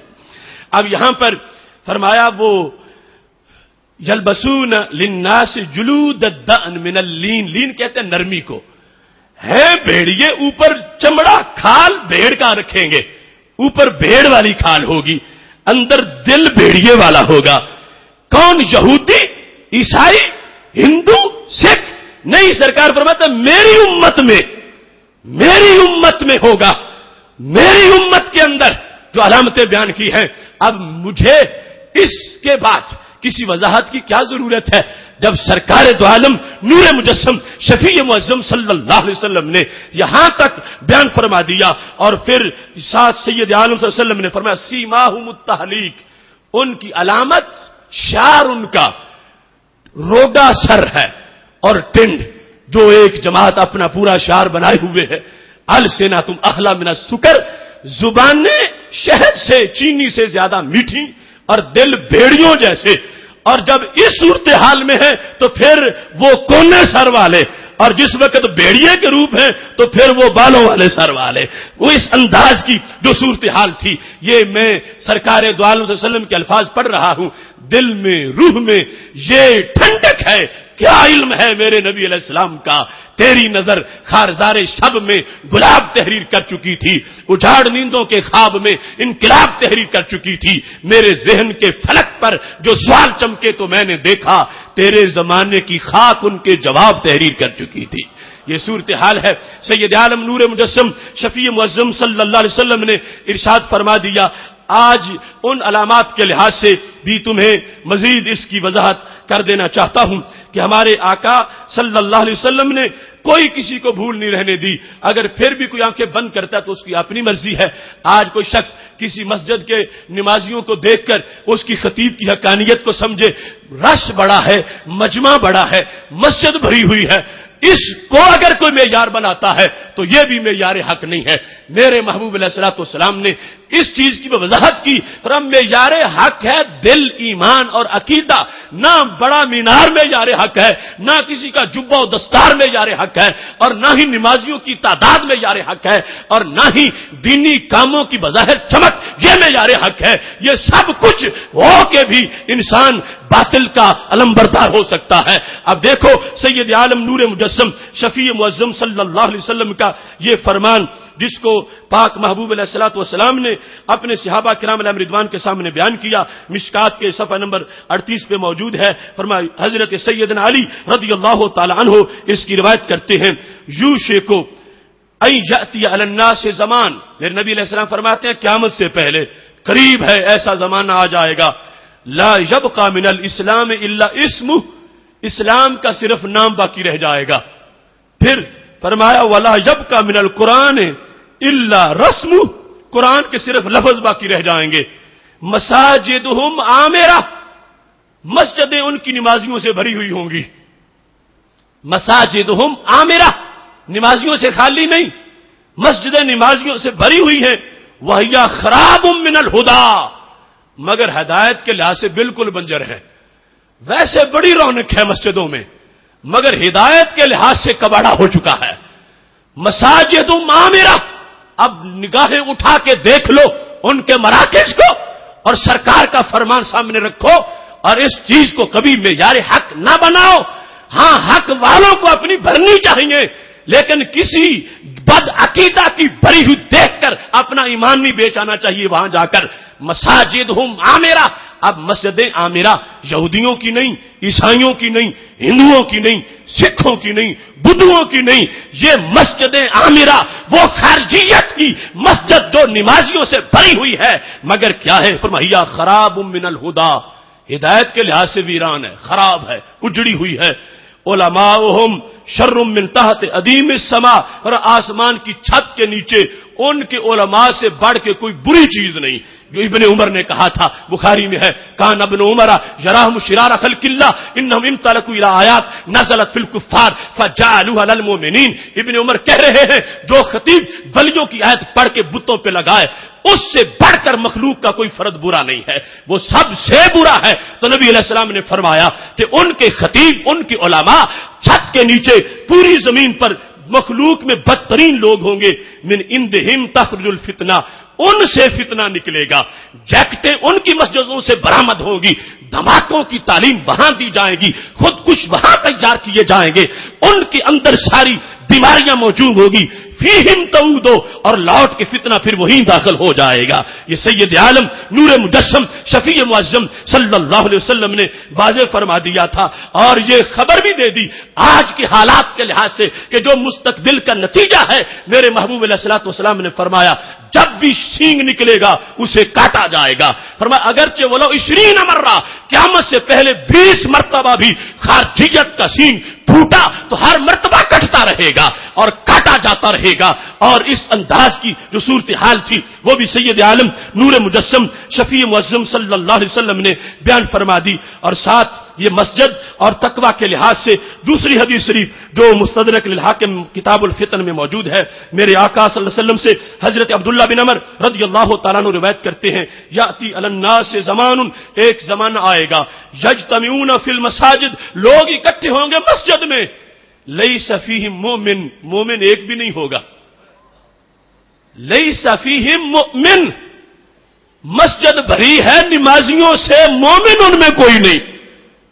اب یہاں پر فرمایا وہ یلبسون للناس جلود الدأن من اللین، لین کہتے ہیں نرمی کو، ہے بھیڑیے اوپر چمڑا کھال بھیڑ کا رکھیں گے، اوپر بھیڑ والی کھال ہوگی، اندر دل بھیڑیے والا ہوگا۔ کون؟ یہودی، عیسائی، ہندو، سکھ؟ نہیں، سرکار فرماتا میری امت میں ہوگا، میری امت کے اندر جو علامتیں بیان کی ہیں۔ اب مجھے اس کے بعد کسی وضاحت کی کیا ضرورت ہے، جب سرکار دو عالم نور مجسم شفیع معظم صلی اللہ علیہ وسلم نے یہاں تک بیان فرما دیا، اور پھر ساتھ سید عالم صلی اللہ علیہ وسلم نے فرمایا سیماہم التحلیق، ان کی علامت شعار ان کا روڈا سر ہے اور ٹنڈ، جو ایک جماعت اپنا پورا شعار بنائے ہوئے ہے۔ السنتم احلی من السکر، زبانیں شہد سے، چینی سے زیادہ میٹھی، اور دل بھیڑیوں جیسے۔ اور جب اس صورتحال میں ہے تو پھر وہ کونے سر والے، اور جس وقت بھیڑیے کے روپ ہیں تو پھر وہ بالوں والے سر والے۔ وہ اس انداز کی جو صورتحال تھی، یہ میں سرکار دو عالم صلی اللہ علیہ وسلم کے الفاظ پڑھ رہا ہوں، دل میں، روح میں یہ ٹھنڈک ہے۔ کیا علم ہے میرے نبی علیہ السلام کا، تیری نظر خارزار شب میں گلاب تحریر کر چکی تھی، اجاڑ نیندوں کے خواب میں انقلاب تحریر کر چکی تھی، میرے ذہن کے فلک پر جو سوال چمکے تو میں نے دیکھا، تیرے زمانے کی خاک ان کے جواب تحریر کر چکی تھی۔ یہ صورتحال ہے۔ سید عالم نور مجسم شفیع معظم صلی اللہ علیہ وسلم نے ارشاد فرما دیا، آج ان علامات کے لحاظ سے بھی تمہیں مزید اس کی وضاحت کر دینا چاہتا ہوں کہ ہمارے آقا صلی اللہ علیہ وسلم نے کوئی کسی کو بھول نہیں رہنے دی۔ اگر پھر بھی کوئی آنکھیں بند کرتا ہے تو اس کی اپنی مرضی ہے۔ آج کوئی شخص کسی مسجد کے نمازیوں کو دیکھ کر اس کی خطیب کی حقانیت کو سمجھے، رش بڑا ہے، مجمع بڑا ہے، مسجد بھری ہوئی ہے، اس کو اگر کوئی معیار بناتا ہے تو یہ بھی معیار حق نہیں ہے۔ میرے محبوب علیہ الصلوۃ والسلام نے اس چیز کی وضاحت کی، فرمایا معیار حق ہے دل، ایمان اور عقیدہ، نہ بڑا مینار معیار حق ہے، نہ کسی کا جبہ و دستار معیار حق ہے، اور نہ ہی نمازیوں کی تعداد معیار حق ہے، اور نہ ہی دینی کاموں کی بظاہر چمک یہ معیار حق ہے۔ یہ سب کچھ ہو کے بھی انسان باطل کا علمبردار ہو سکتا ہے۔ اب دیکھو سید عالم نور مجسم شفیع معظم صلی اللہ علیہ وسلم کا یہ فرمان، جس کو پاک محبوب علیہ الصلوۃ والسلام نے اپنے صحابہ کرام علیہم رضوان کے سامنے بیان کیا، مشکات کے صفحہ نمبر 38 پہ موجود ہے۔ فرمایا حضرت سیدنا علی رضی اللہ تعالی عنہ اس کی روایت کرتے ہیں، یوشکو ان یاتی علی الناس زمان، میرے نبی علیہ السلام فرماتے ہیں قیامت سے پہلے قریب ہے ایسا زمانہ آ جائے گا، لا یبقى من الاسلام الا اسمہ، اسلام کا صرف نام باقی رہ جائے گا۔ پھر فرمایا ولا یبقى من القرآن الا رسمہ، قرآن کے صرف لفظ باقی رہ جائیں گے۔ مساجدہم عامرہ، مسجدیں ان کی نمازیوں سے بھری ہوئی ہوں گی۔ مساجدہم عامرہ، نمازیوں سے خالی نہیں، مسجدیں نمازیوں سے بھری ہوئی ہیں۔ وہی خراب من الہدی، مگر ہدایت کے لحاظ سے بالکل بنجر ہے۔ ویسے بڑی رونق ہے مسجدوں میں، مگر ہدایت کے لحاظ سے کباڑا ہو چکا ہے۔ مساجد عامرہ، اب نگاہیں اٹھا کے دیکھ لو ان کے مراکز کو، اور سرکار کا فرمان سامنے رکھو، اور اس چیز کو کبھی معیار حق نہ بناؤ۔ ہاں حق والوں کو اپنی بھرنی چاہیے، لیکن کسی بد عقیدہ کی بری ہوئی دیکھ کر اپنا ایمان نہیں بیچانا چاہیے وہاں جا کر۔ مساجدہم عامرہ، اب مسجدیں عامرہ یہودیوں کی نہیں، عیسائیوں کی نہیں، ہندوؤں کی نہیں، سکھوں کی نہیں، بدھوؤں کی نہیں، یہ مسجدیں عامرہ وہ خارجیت کی مسجد جو نمازیوں سے بھری ہوئی ہے، مگر کیا ہے؟ فرمایا خراب من الہدی، ہدایت کے لحاظ سے ویران ہے، خراب ہے، اجڑی ہوئی ہے۔ علماؤہم شر من تحت ادیم السماء، اور آسمان کی چھت کے نیچے ان کے علماء سے بڑھ کے کوئی بری چیز نہیں۔ جو ابن عمر نے کہا تھا، بخاری میں ہے، کان ابن عمر یراہم شرار خلق اللہ انہم امتلکوا الی آیات نزلت فی الکفار فجعلوها للمؤمنین۔ ابن عمر کہہ رہے ہیں جو خطیب ولیوں کی آیت پڑھ کے بتوں پہ لگائے، اس سے بڑھ کر مخلوق کا کوئی فرد برا نہیں ہے، وہ سب سے برا ہے۔ تو نبی علیہ السلام نے فرمایا کہ ان کے خطیب، ان کے علماء چھت کے نیچے پوری زمین پر مخلوق میں بدترین لوگ ہوں گے، من عندہم تخرج الفتنہ، ان سے فتنہ نکلے گا، جیکٹیں ان کی مسجدوں سے برآمد ہوں گی، دھماکوں کی تعلیم وہاں دی جائے گی، خود کش وہاں تیار کیے جائیں گے، ان کے اندر ساری بیماریاں موجود ہوگی، فیہم تعودو، اور لوٹ کے فتنہ پھر وہیں داخل ہو جائے گا۔ یہ سید عالم نور مجسم شفیع معظم صلی اللہ علیہ وسلم نے واضح فرما دیا تھا، اور یہ خبر بھی دے دی آج کے حالات کے لحاظ سے کہ جو مستقبل کا نتیجہ ہے۔ میرے محبوب علیہ الصلوۃ والسلام نے فرمایا جب بھی سینگ نکلے گا اسے کاٹا جائے گا، فرمایا اگرچہ ولو 20 مرہ، قیامت سے پہلے 20 مرتبہ بھی خارجیت کا سینگ پھوٹا تو ہر مرتبہ کٹتا رہے گا اور کاٹا جاتا رہے گا۔ اور اس انداز کی جو صورتحال تھی وہ بھی سید عالم نور مجسم شفیع معظم صلی اللہ علیہ وسلم نے بیان فرما دی۔ اور ساتھ یہ مسجد اور تقوی کے لحاظ سے دوسری حدیث شریف جو مستدرک للحاکم کتاب الفتن میں موجود ہے، میرے آقا صلی اللہ علیہ وسلم سے حضرت عبداللہ بن عمر رضی اللہ تعالیٰ عنہ روایت کرتے ہیں، یاتی علی الناس زمان، ایک زمانہ آئے گا، یجتمعون فی المساجد، لوگ اکٹھے ہوں گے مسجد میں، لیس فیہم مومن، مومن ایک بھی نہیں ہوگا، لیس فیہم مؤمن، مسجد بھری ہے نمازیوں سے، مومن ان میں کوئی نہیں۔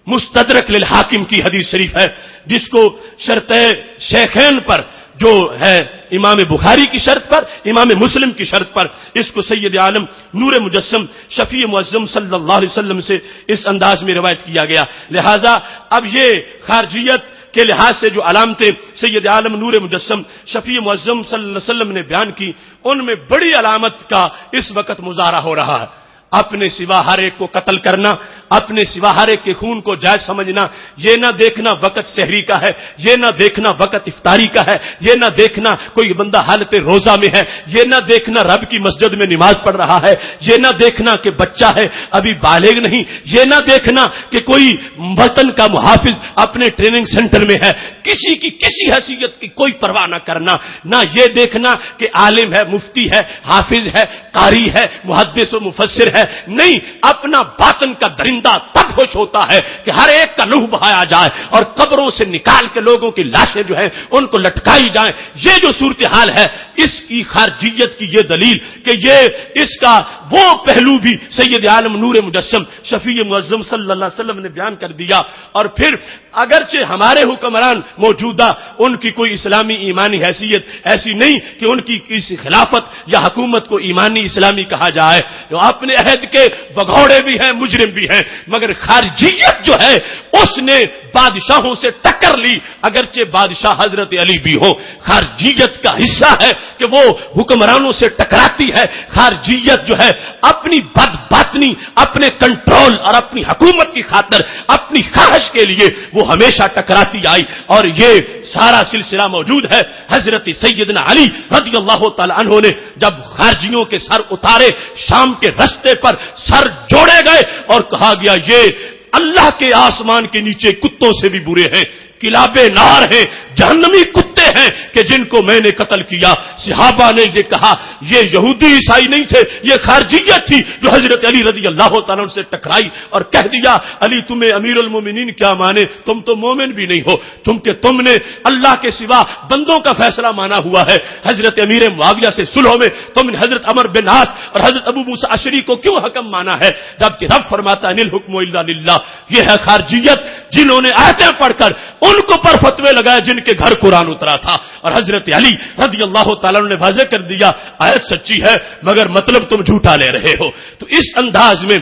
مستدرک للحاکم کی حدیث شریف ہے جس کو شرط شیخین پر جو ہے امام بخاری کی شرط پر، امام مسلم کی شرط پر، اس کو سید عالم نور مجسم شفیع معظم صلی اللہ علیہ وسلم سے اس انداز میں روایت کیا گیا۔ لہذا اب یہ خارجیت کے لحاظ سے جو علامتیں سید عالم نور مجسم شفیع معظم صلی اللہ علیہ وسلم نے بیان کی، ان میں بڑی علامت کا اس وقت مظاہرہ ہو رہا ہے۔ اپنے سوا ہر ایک کو قتل کرنا، اپنے سوا ہر ایک کے خون کو جائز سمجھنا، یہ نہ دیکھنا وقت سحری کا ہے، یہ نہ دیکھنا وقت افطاری کا ہے، یہ نہ دیکھنا کوئی بندہ حالت روزہ میں ہے، یہ نہ دیکھنا رب کی مسجد میں نماز پڑھ رہا ہے، یہ نہ دیکھنا کہ بچہ ہے ابھی بالغ نہیں، یہ نہ دیکھنا کہ کوئی وطن کا محافظ اپنے ٹریننگ سینٹر میں ہے، کسی کی کسی حیثیت کی کوئی پرواہ نہ کرنا، نہ یہ دیکھنا کہ عالم ہے، مفتی ہے، حافظ ہے، قاری ہے، محدث و مفسر ہے، نہیں، اپنا باطن کا درندہ تب خوش ہوتا ہے کہ ہر ایک کا لہو بہایا جائے اور قبروں سے نکال کے لوگوں کی لاشیں جو ہیں ان کو لٹکائی جائیں۔ یہ جو صورتحال ہے اس کی خارجیت کی یہ دلیل کہ یہ اس کا وہ پہلو بھی سید عالم نور مجسم شفیع معظم صلی اللہ علیہ وسلم نے بیان کر دیا۔ اور پھر اگرچہ ہمارے حکمران موجودہ ان کی کوئی اسلامی ایمانی حیثیت ایسی نہیں کہ ان کی کسی خلافت یا حکومت کو ایمانی اسلامی کہا جائے، جو اپنے عہد کے بگھوڑے بھی ہیں، مجرم بھی ہیں، مگر خارجیت جو ہے اس نے بادشاہوں سے ٹکر لی، اگرچہ بادشاہ حضرت علی بھی ہو، خارجیت کا حصہ ہے کہ وہ حکمرانوں سے ٹکراتی ہے۔ خارجیت جو ہے اپنی بد باطنی، اپنے کنٹرول اور اپنی حکومت کی خاطر، اپنی خواہش کے لیے وہ ہمیشہ ٹکراتی آئی، اور یہ سارا سلسلہ موجود ہے۔ حضرت سیدنا علی رضی اللہ تعالی عنہ نے جب خارجیوں کے سر اتارے، شام کے رستے پر سر جوڑے گئے اور کہا گیا یہ اللہ کے آسمان کے نیچے کتوں سے بھی برے ہیں، کلاب نار ہیں، جہنمی کتے ہیں کہ جن کو میں نے قتل کیا۔ صحابہ نے یہ کہا یہ یہودی عیسائی نہیں تھے، یہ خارجیت تھی جو حضرت علی رضی اللہ تعالیٰ عنہ سے ٹکرائی اور کہہ دیا علی تمہیں امیر المومنین کیا مانے، تم تو مومن بھی نہیں ہو، کیونکہ تم نے اللہ کے سوا بندوں کا فیصلہ مانا ہوا ہے۔ حضرت امیر معاویہ سے صلح میں تم نے حضرت عمر بن عاص اور حضرت ابو موسیٰ اشعری کو کیوں حکم مانا ہے، جبکہ رب فرماتا ہے ان الحکم الا للہ۔ یہ ہے خارجیت جنہوں نے آیتیں پڑھ کر ان کو پر فتوے لگائے جن کے گھر قرآن اترا تھا، اور حضرت علی رضی اللہ تعالیٰ نے واضح کر دیا آیت سچی ہے مگر مطلب تم جھوٹا لے رہے ہو۔ تو اس انداز میں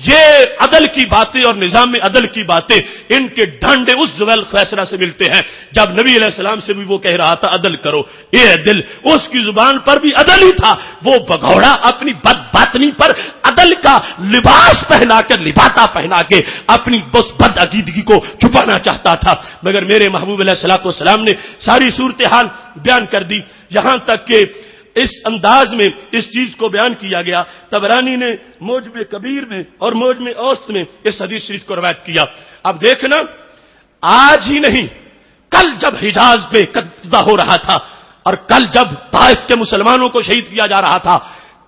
یہ عدل کی باتیں اور نظام عدل کی باتیں ان کے ڈھانڈے اس زویل فیصلہ سے ملتے ہیں جب نبی علیہ السلام سے بھی وہ کہہ رہا تھا عدل کرو، اے عدل، اس کی زبان پر بھی عدل ہی تھا، وہ بگھوڑا اپنی بد باطنی پر عدل کا لباس پہنا کر، لباتا پہنا کے اپنی بد عقیدگی کو چھپانا چاہتا تھا، مگر میرے محبوب علیہ الصلوۃ والسلام نے ساری صورتحال بیان کر دی، یہاں تک کہ اس انداز میں اس چیز کو بیان کیا گیا۔ طبرانی نے موجم کبیر میں اور موجم اوسط میں اس حدیث شریف کو روایت کیا۔ اب دیکھنا، آج ہی نہیں، کل جب حجاز پہ قبضہ ہو رہا تھا، اور کل جب طائف کے مسلمانوں کو شہید کیا جا رہا تھا،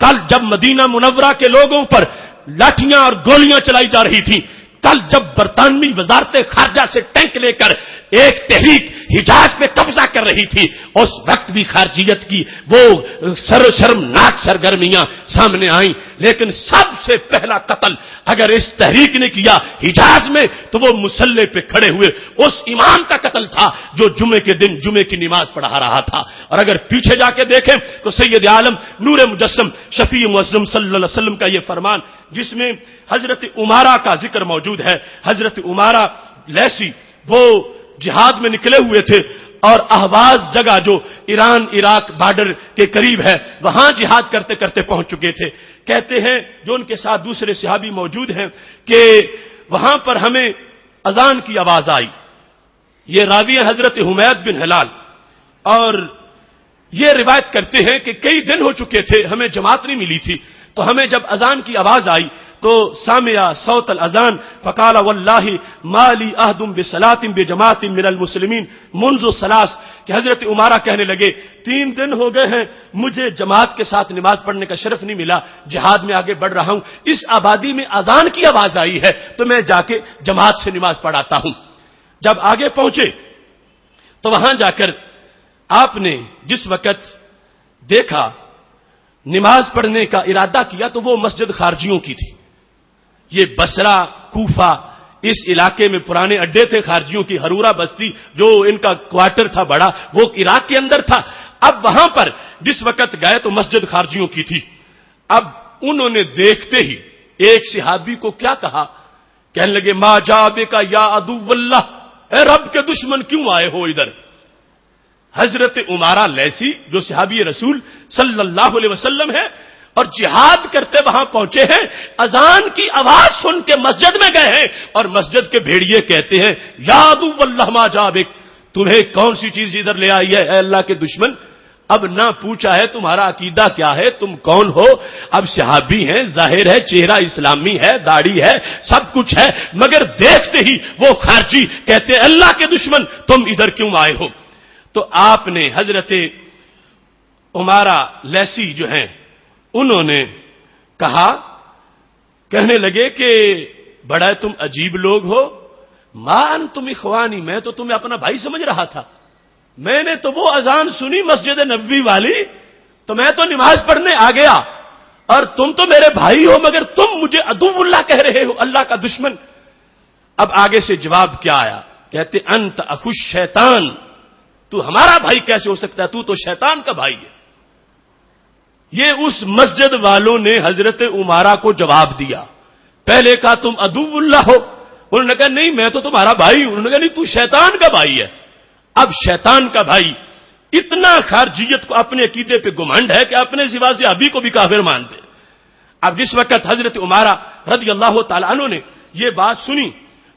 کل جب مدینہ منورہ کے لوگوں پر لاٹھیاں اور گولیاں چلائی جا رہی تھیں، کل جب برطانوی وزارت خارجہ سے ٹینک لے کر ایک تحریک حجاز پہ قبضہ کر رہی تھی، اس وقت بھی خارجیت کی وہ شرمناک سرگرمیاں سامنے آئیں، لیکن سب سے پہلا قتل اگر اس تحریک نے کیا حجاز میں تو وہ مسلح پہ کھڑے ہوئے اس امام کا قتل تھا جو جمعے کے دن جمعے کی نماز پڑھا رہا تھا۔ اور اگر پیچھے جا کے دیکھیں تو سید عالم نور مجسم شفیع معظم صلی اللہ علیہ وسلم کا یہ فرمان، جس میں حضرت عمارہ کا ذکر موجود ہے۔ حضرت عمارہ لیسی وہ جہاد میں نکلے ہوئے تھے اور اہواز جگہ جو ایران عراق بارڈر کے قریب ہے وہاں جہاد کرتے کرتے پہنچ چکے تھے۔ کہتے ہیں جو ان کے ساتھ دوسرے صحابی موجود ہیں کہ وہاں پر ہمیں اذان کی آواز آئی۔ یہ راوی حضرت حمید بن ہلال، اور یہ روایت کرتے ہیں کہ کئی دن ہو چکے تھے ہمیں جماعت نہیں ملی تھی، تو ہمیں جب اذان کی آواز آئی تو سامع صوت الاذان فقال واللہ ما لی عہد بصلاۃ بجماعۃ من المسلمین منذ ثلاث، کہ حضرت عمارہ کہنے لگے 3 دن ہو گئے ہیں مجھے جماعت کے ساتھ نماز پڑھنے کا شرف نہیں ملا، جہاد میں آگے بڑھ رہا ہوں، اس آبادی میں اذان کی آواز آئی ہے تو میں جا کے جماعت سے نماز پڑھاتا ہوں۔ جب آگے پہنچے تو وہاں جا کر آپ نے جس وقت دیکھا نماز پڑھنے کا ارادہ کیا تو وہ مسجد خارجیوں کی تھی۔ یہ بصرہ کوفہ اس علاقے میں پرانے اڈے تھے خارجیوں کی، ہرورہ بستی جو ان کا کوارٹر تھا بڑا وہ عراق کے اندر تھا۔ اب وہاں پر جس وقت گئے تو مسجد خارجیوں کی تھی۔ اب انہوں نے دیکھتے ہی ایک صحابی کو کیا کہا، کہنے لگے ما جابک یا عدو اللہ، اے رب کے دشمن کیوں آئے ہو ادھر؟ حضرت عمارہ لیسی جو صحابی رسول صلی اللہ علیہ وسلم ہے اور جہاد کرتے وہاں پہنچے ہیں، اذان کی آواز سن کے مسجد میں گئے ہیں اور مسجد کے بھیڑیے کہتے ہیں یا عدو اللہ ما جابک، تمہیں کون سی چیز ادھر لے آئی ہے اے اللہ کے دشمن؟ اب نہ پوچھا ہے تمہارا عقیدہ کیا ہے، تم کون ہو؟ اب صحابی ہیں، ظاہر ہے چہرہ اسلامی ہے، داڑھی ہے، سب کچھ ہے، مگر دیکھتے ہی وہ خارجی کہتے ہیں اللہ کے دشمن تم ادھر کیوں آئے ہو؟ تو آپ نے حضرت عمارہ لیسی جو ہیں انہوں نے کہا، کہنے لگے کہ بڑا تم عجیب لوگ ہو، ما انتم اخوانی، میں تو تمہیں اپنا بھائی سمجھ رہا تھا، میں نے تو وہ اذان سنی مسجد نبوی والی تو میں تو نماز پڑھنے آ گیا اور تم تو میرے بھائی ہو مگر تم مجھے عدو اللہ کہہ رہے ہو، اللہ کا دشمن۔ اب آگے سے جواب کیا آیا، کہتے انت اخو الشیطان، تو ہمارا بھائی کیسے ہو سکتا ہے، تو شیطان کا بھائی ہے۔ یہ اس مسجد والوں نے حضرت عمارہ کو جواب دیا۔ پہلے کہا تم عدو اللہ ہو، انہوں نے کہا نہیں میں تو تمہارا بھائی ہوں، انہوں نے کہا نہیں تو شیطان کا بھائی ہے۔ اب شیطان کا بھائی، اتنا خارجیت کو اپنے عقیدے پہ گمنڈ ہے کہ اپنے سوا سے ابھی کو بھی کافر مانتے۔ اب جس وقت حضرت عمارہ رضی اللہ تعالیٰ عنہ نے یہ بات سنی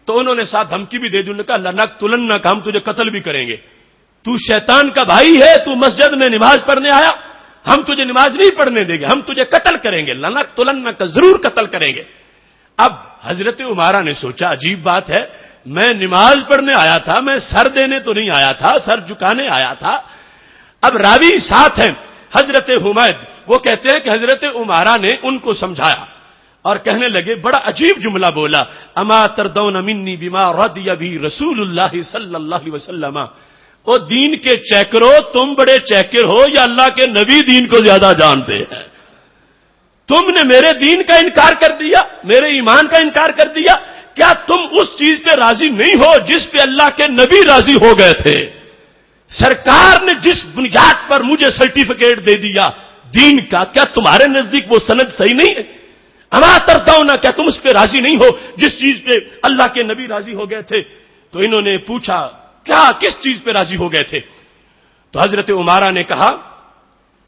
تو انہوں نے ساتھ دھمکی بھی دے دی، انہوں نے کہا لنقتلنک، ہم تجھے قتل بھی کریں گے، تو شیطان کا بھائی ہے، تو مسجد میں نماز پڑھنے آیا، ہم تجھے نماز نہیں پڑھنے دیں گے، ہم تجھے قتل کریں گے، لنقتلنک، ضرور قتل کریں گے۔ اب حضرت عمارہ نے سوچا عجیب بات ہے، میں نماز پڑھنے آیا تھا، میں سر دینے تو نہیں آیا تھا، سر جھکانے آیا تھا۔ اب راوی ساتھ ہیں حضرت حمید، وہ کہتے ہیں کہ حضرت عمارہ نے ان کو سمجھایا اور کہنے لگے، بڑا عجیب جملہ بولا، اما تردون منی بما رضی بہ رسول اللہ صلی اللہ علیہ وسلم، او دین کے چیکرو تم بڑے چیکر ہو یا اللہ کے نبی دین کو زیادہ جانتے ہیں؟ تم نے میرے دین کا انکار کر دیا، میرے ایمان کا انکار کر دیا، کیا تم اس چیز پہ راضی نہیں ہو جس پہ اللہ کے نبی راضی ہو گئے تھے؟ سرکار نے جس بنیاد پر مجھے سرٹیفکیٹ دے دیا دین کا، کیا تمہارے نزدیک وہ سند صحیح نہیں ہے؟ اما ترضون، کیا تم اس پہ راضی نہیں ہو جس چیز پہ اللہ کے نبی راضی ہو گئے تھے؟ تو انہوں نے پوچھا کیا کس چیز پہ راضی ہو گئے تھے؟ تو حضرت عمارہ نے کہا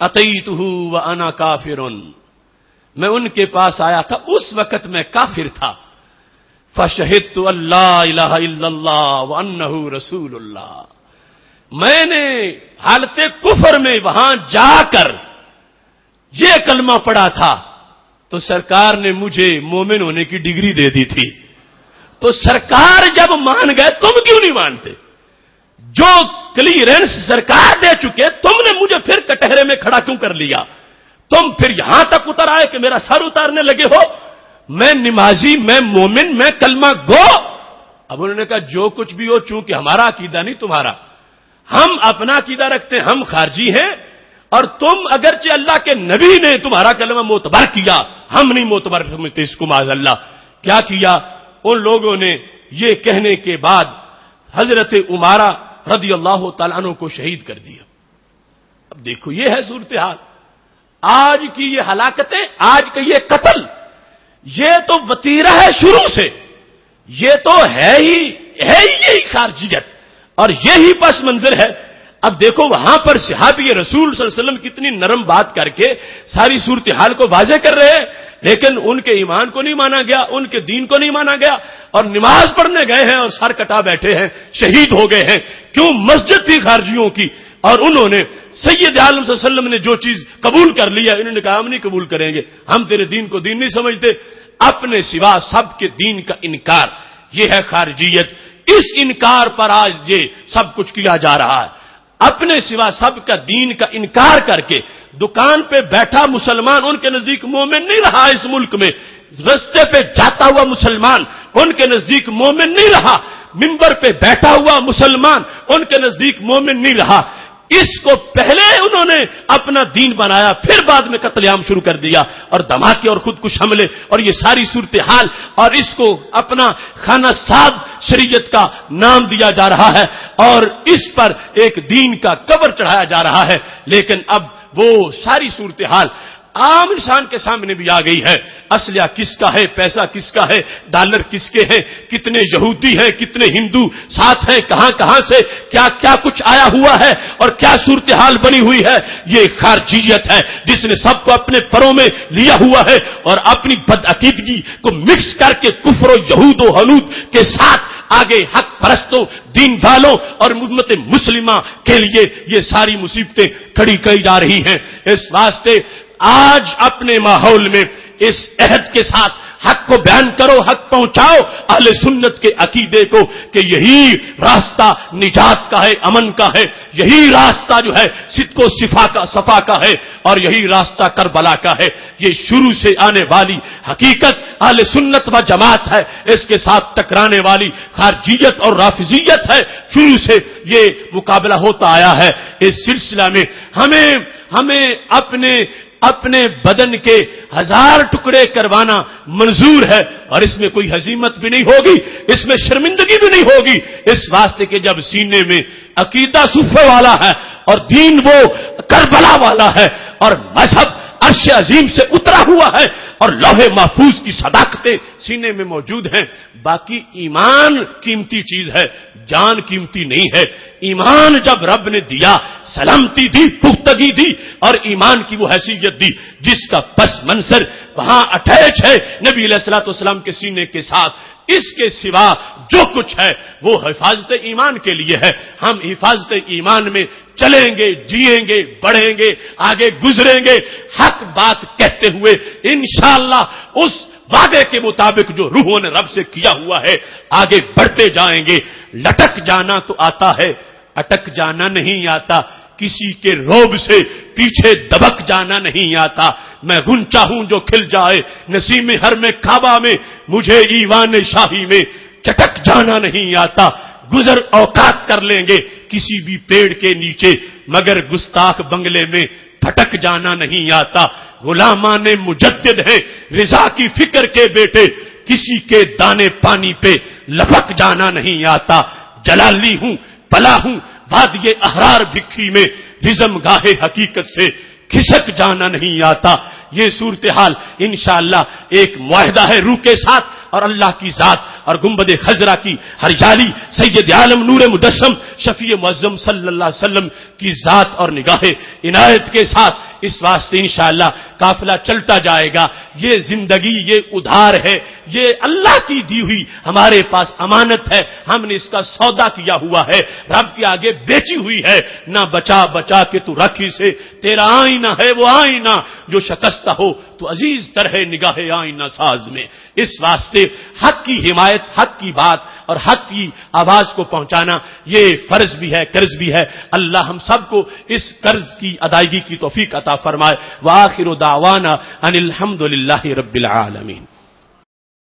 اتیتہ وانا کافر، میں ان کے پاس آیا تھا اس وقت میں کافر تھا، فشہدت اللہ الہ الا اللہ وانہ رسول اللہ، میں نے حالت کفر میں وہاں جا کر یہ کلمہ پڑھا تھا تو سرکار نے مجھے مومن ہونے کی ڈگری دے دی تھی، تو سرکار جب مان گئے تم کیوں نہیں مانتے؟ جو کلیئرنس سرکار دے چکے تم نے مجھے پھر کٹہرے میں کھڑا کیوں کر لیا؟ تم پھر یہاں تک اتر آئے کہ میرا سر اتارنے لگے ہو؟ میں نمازی، میں مومن، میں کلمہ گو، اب انہوں نے کہا جو کچھ بھی ہو، چونکہ ہمارا عقیدہ نہیں تمہارا، ہم اپنا عقیدہ رکھتے ہیں، ہم خارجی ہیں، اور تم اگرچہ اللہ کے نبی نے تمہارا کلمہ معتبر کیا، ہم نہیں معتبر سمجھتے اس کو معاذ اللہ۔ کیا کیا ان لوگوں نے؟ یہ کہنے کے بعد حضرت عمارہ رضی اللہ تعالیٰ عنہ کو شہید کر دیا۔ اب دیکھو یہ ہے صورتحال، آج کی یہ ہلاکتیں، آج کا یہ قتل، یہ تو وتیرہ ہے شروع سے، یہ تو ہے ہی یہی خارجیت اور یہی پس منظر ہے۔ اب دیکھو وہاں پر صحابی رسول صلی اللہ علیہ وسلم کتنی نرم بات کر کے ساری صورتحال کو واضح کر رہے ہیں، لیکن ان کے ایمان کو نہیں مانا گیا، ان کے دین کو نہیں مانا گیا، اور نماز پڑھنے گئے ہیں اور سر کٹا بیٹھے ہیں، شہید ہو گئے ہیں۔ کیوں؟ مسجد تھی خارجیوں کی، اور انہوں نے سید عالم صلی اللہ علیہ وسلم نے جو چیز قبول کر لیا، انہوں نے کہا ہم نہیں قبول کریں گے، ہم تیرے دین کو دین نہیں سمجھتے، اپنے سوا سب کے دین کا انکار، یہ ہے خارجیت۔ اس انکار پر آج یہ سب کچھ کیا جا رہا ہے، اپنے سوا سب کا دین کا انکار کر کے دکان پہ بیٹھا مسلمان ان کے نزدیک مومن نہیں رہا، اس ملک میں رستے پہ جاتا ہوا مسلمان ان کے نزدیک مومن نہیں رہا، منبر پہ بیٹھا ہوا مسلمان ان کے نزدیک مومن نہیں رہا۔ اس کو پہلے انہوں نے اپنا دین بنایا، پھر بعد میں قتل عام شروع کر دیا اور دھماکے اور خودکش حملے اور یہ ساری صورتحال، اور اس کو اپنا خانہ ساد شریعت کا نام دیا جا رہا ہے اور اس پر ایک دین کا کور چڑھایا جا رہا ہے۔ لیکن اب وہ ساری صورتحال عام انسان کے سامنے بھی آ گئی ہے، اسلحہ کس کا ہے، پیسہ کس کا ہے، ڈالر کس کے ہیں، کتنے یہودی ہیں، کتنے ہندو ساتھ ہیں، کہاں کہاں سے کیا کیا کچھ آیا ہوا ہے اور کیا صورتحال بنی ہوئی ہے۔ یہ خارجیت ہے جس نے سب کو اپنے پروں میں لیا ہوا ہے اور اپنی بدعقیدگی کو مکس کر کے کفر و یہود و حنود کے ساتھ آگے حق پرستوں، دین والوں اور امت مسلمہ کے لیے یہ ساری مصیبتیں کھڑی کی جا رہی ہیں۔ اس واسطے آج اپنے ماحول میں اس عہد کے ساتھ حق کو بیان کرو، حق پہنچاؤ اہل سنت کے عقیدے کو کہ یہی راستہ نجات کا ہے، امن کا ہے، یہی راستہ جو ہے صدق و صفا کا ہے اور یہی راستہ کربلا کا ہے۔ یہ شروع سے آنے والی حقیقت اہل سنت و جماعت ہے، اس کے ساتھ ٹکرانے والی خارجیت اور رافضیت ہے۔ شروع سے یہ مقابلہ ہوتا آیا ہے۔ اس سلسلہ میں ہمیں اپنے بدن کے 1000 ٹکڑے کروانا منظور ہے اور اس میں کوئی ہزیمت بھی نہیں ہوگی، اس میں شرمندگی بھی نہیں ہوگی، اس واسطے کہ جب سینے میں عقیدہ صفے والا ہے اور دین وہ کربلا والا ہے اور مذہب عرش عظیم سے اترا ہوا ہے اور لوح محفوظ کی صداقتیں سینے میں موجود ہیں۔ باقی ایمان قیمتی چیز ہے، جان قیمتی نہیں ہے۔ ایمان جب رب نے دیا، سلامتی دی، پختگی دی اور ایمان کی وہ حیثیت دی جس کا پس منظر وہاں اٹیچ ہے نبی علیہ الصلوۃ والسلام کے سینے کے ساتھ۔ اس کے سوا جو کچھ ہے وہ حفاظت ایمان کے لیے ہے۔ ہم حفاظت ایمان میں چلیں گے، جیئیں گے، بڑھیں گے، آگے گزریں گے، حق بات کہتے ہوئے انشاءاللہ اس وعدے کے مطابق جو روحوں نے رب سے کیا ہوا ہے آگے بڑھتے جائیں گے۔ لٹک جانا تو آتا ہے، اٹک جانا نہیں آتا، کسی کے روب سے پیچھے دبک جانا نہیں آتا۔ میں غنچہ ہوں جو کھل جائے نسیم ہر میں کعبہ میں، مجھے ایوان شاہی میں چٹک جانا نہیں آتا۔ گزر اوقات کر لیں گے کسی بھی پیڑ کے نیچے، مگر گستاخ بنگلے میں پھٹک جانا نہیں آتا۔ غلامان مجدد ہیں رضا کی فکر کے بیٹے، کسی کے دانے پانی پہ لپک جانا نہیں آتا۔ جلالی ہوں پلا ہوں وادی احرار بکھی میں، رزم گاہے حقیقت سے کھسک جانا نہیں آتا۔ یہ صورتحال انشاءاللہ ایک معاہدہ ہے روح کے ساتھ اور اللہ کی ذات اور گنبد خضرا کی ہریالی، سید عالم نور مجسم شفیع معظم صلی اللہ علیہ وسلم کی ذات اور نگاہ عنایت کے ساتھ اس واسطے انشاءاللہ قافلہ چلتا جائے گا۔ یہ زندگی یہ ادھار ہے، یہ اللہ کی دی ہوئی ہمارے پاس امانت ہے، ہم نے اس کا سودا کیا ہوا ہے، رب کے آگے بیچی ہوئی ہے۔ نہ بچا بچا کے تو رکھی سے، تیرا آئینہ ہے وہ آئینہ جو شکستہ ہو تو عزیز تر ہے نگاہ آئینہ ساز میں۔ اس واسطے حق کی حمایت، حق کی بات اور حق کی آواز کو پہنچانا یہ فرض بھی ہے، قرض بھی ہے۔ اللہ ہم سب کو اس قرض کی ادائیگی کی توفیق عطا فرمائے۔ وآخر دعوانا ان الحمد للہ رب العالمین۔